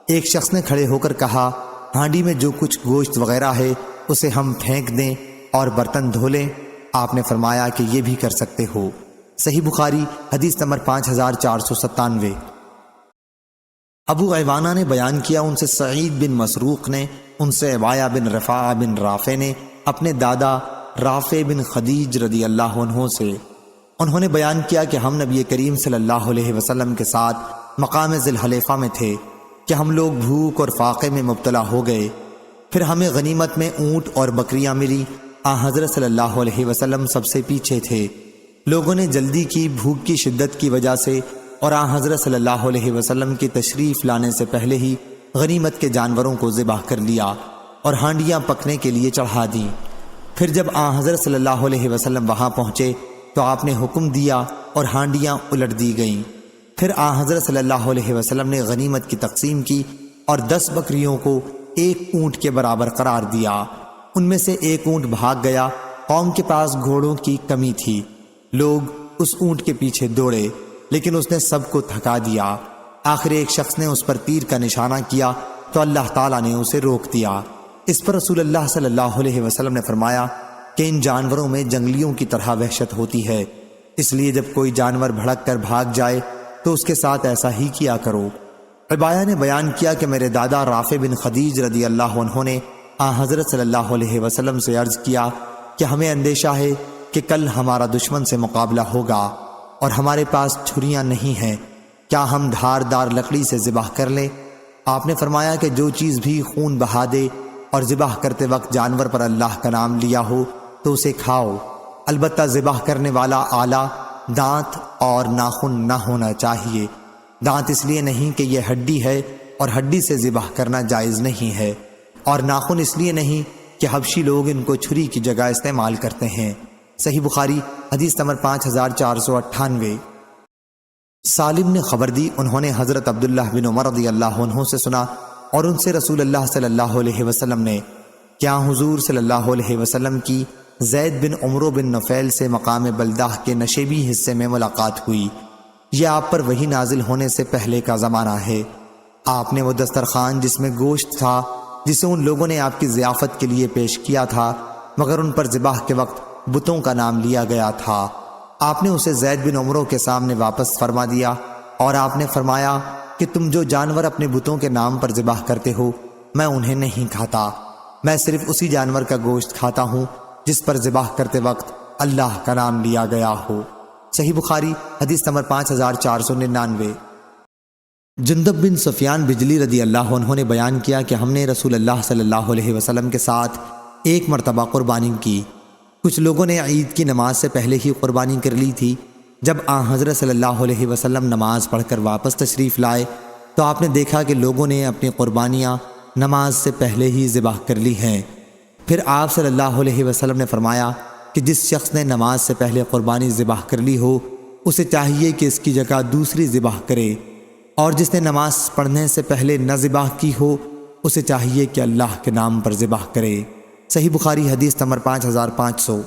ایک شخص نے کھڑے ہو کر کہا، ہانڈی میں جو کچھ گوشت وغیرہ ہے اسے ہم پھینک دیں اور برتن دھو لیں؟ آپ نے فرمایا کہ یہ بھی کر سکتے ہو۔ صحیح بخاری حدیث نمبر 5497۔ ابو عوانہ نے بیان کیا، ان سے سعید بن مسروق نے، ان سے عبایہ بن رفاعہ بن رافع نے اپنے دادا رافع بن خدیج رضی اللہ عنہ سے، انہوں نے بیان کیا کہ ہم نبی کریم صلی اللہ علیہ وسلم کے ساتھ مقام ذی الحلیفہ میں تھے کہ ہم لوگ بھوک اور فاقے میں مبتلا ہو گئے۔ پھر ہمیں غنیمت میں اونٹ اور بکریاں ملی۔ حضرت صلی اللہ علیہ وسلم سب سے پیچھے تھے۔ لوگوں نے جلدی کی بھوک کی شدت کی وجہ سے، اور حضرت صلی اللہ علیہ وسلم کی تشریف لانے سے پہلے ہی غنیمت کے جانوروں کو ذبح کر لیا اور ہانڈیاں پکنے کے لیے چڑھا دیں۔ پھر جب حضرت صلی اللہ علیہ وسلم وہاں پہنچے تو آپ نے حکم دیا اور ہانڈیاں الٹ دی گئیں۔ پھر حضرت صلی اللہ علیہ وسلم نے غنیمت کی تقسیم کی اور 10 بکریوں کو ایک اونٹ کے برابر قرار دیا۔ ان میں سے ایک اونٹ بھاگ گیا۔ قوم کے پاس گھوڑوں کی کمی تھی، لوگ اس اونٹ کے پیچھے دوڑے، لیکن اس نے سب کو تھکا دیا۔ آخر ایک شخص نے اس پر تیر کا نشانہ کیا تو اللہ تعالیٰ نے اسے روک دیا۔ اس پر رسول اللہ صلی اللہ علیہ وسلم نے فرمایا کہ ان جانوروں میں جنگلیوں کی طرح وحشت ہوتی ہے، اس لیے جب کوئی جانور بھڑک کر بھاگ جائے تو اس کے ساتھ ایسا ہی کیا کرو۔ عبایہ نے بیان کیا کہ میرے دادا رافع بن خدیج رضی اللہ عنہ نے حضرت صلی اللہ علیہ وسلم سے عرض کیا کہ ہمیں اندیشہ ہے کہ کل ہمارا دشمن سے مقابلہ ہوگا اور ہمارے پاس چھریاں نہیں ہیں، کیا ہم دھاردار لکڑی سے ذبح کر لیں؟ آپ نے فرمایا کہ جو چیز بھی خون بہا دے اور ذبح کرتے وقت جانور پر اللہ کا نام لیا ہو تو اسے کھاؤ، البتہ ذبح کرنے والا آلہ دانت اور ناخن نہ ہونا چاہیے۔ دانت اس لیے نہیں کہ یہ ہڈی ہے اور ہڈی سے ذبح کرنا جائز نہیں ہے، اور ناخن اس لیے نہیں کہ حبشی لوگ ان کو چھری کی جگہ استعمال کرتے ہیں۔ صحیح بخاری حدیث نمبر 5498۔ سالم نے خبر دی، انہوں نے حضرت عبداللہ بن عمر رضی اللہ عنہ سے سنا اور ان سے رسول اللہ صلی اللہ علیہ وسلم نے، کیا حضور صلی اللہ علیہ وسلم کی زید بن عمرو بن نفیل سے مقام بلدہ کے نشیبی حصے میں ملاقات ہوئی؟ یہ آپ پر وحی نازل ہونے سے پہلے کا زمانہ ہے۔ آپ نے وہ دسترخوان جس میں گوشت تھا جسے ان لوگوں نے آپ کی ضیافت کے لیے پیش کیا تھا، مگر ان پر ذبح کے وقت بتوں کا نام لیا گیا تھا، آپ نے اسے زید بن عمرو کے سامنے واپس فرما دیا، اور آپ نے فرمایا کہ تم جو جانور اپنے بتوں کے نام پر ذبح کرتے ہو میں انہیں نہیں کھاتا، میں صرف اسی جانور کا گوشت کھاتا ہوں جس پر ذبح کرتے وقت اللہ کا نام لیا گیا ہو۔ صحیح بخاری حدیث نمبر 5499۔ جندب بن سفیان بجلی رضی اللہ عنہ نے بیان کیا کہ ہم نے رسول اللہ صلی اللہ علیہ وسلم کے ساتھ ایک مرتبہ قربانی کی۔ کچھ لوگوں نے عید کی نماز سے پہلے ہی قربانی کر لی تھی۔ جب حضرت صلی اللہ علیہ وسلم نماز پڑھ کر واپس تشریف لائے تو آپ نے دیکھا کہ لوگوں نے اپنی قربانیاں نماز سے پہلے ہی ذبح کر لی ہیں۔ پھر آپ صلی اللہ علیہ وسلم نے فرمایا کہ جس شخص نے نماز سے پہلے قربانی ذبح کر لی ہو اسے چاہیے کہ اس کی جگہ دوسری ذبح کرے، اور جس نے نماز پڑھنے سے پہلے نہ ذبح کی ہو اسے چاہیے کہ اللہ کے نام پر ذبح کرے۔ صحیح بخاری حدیث نمبر 5500۔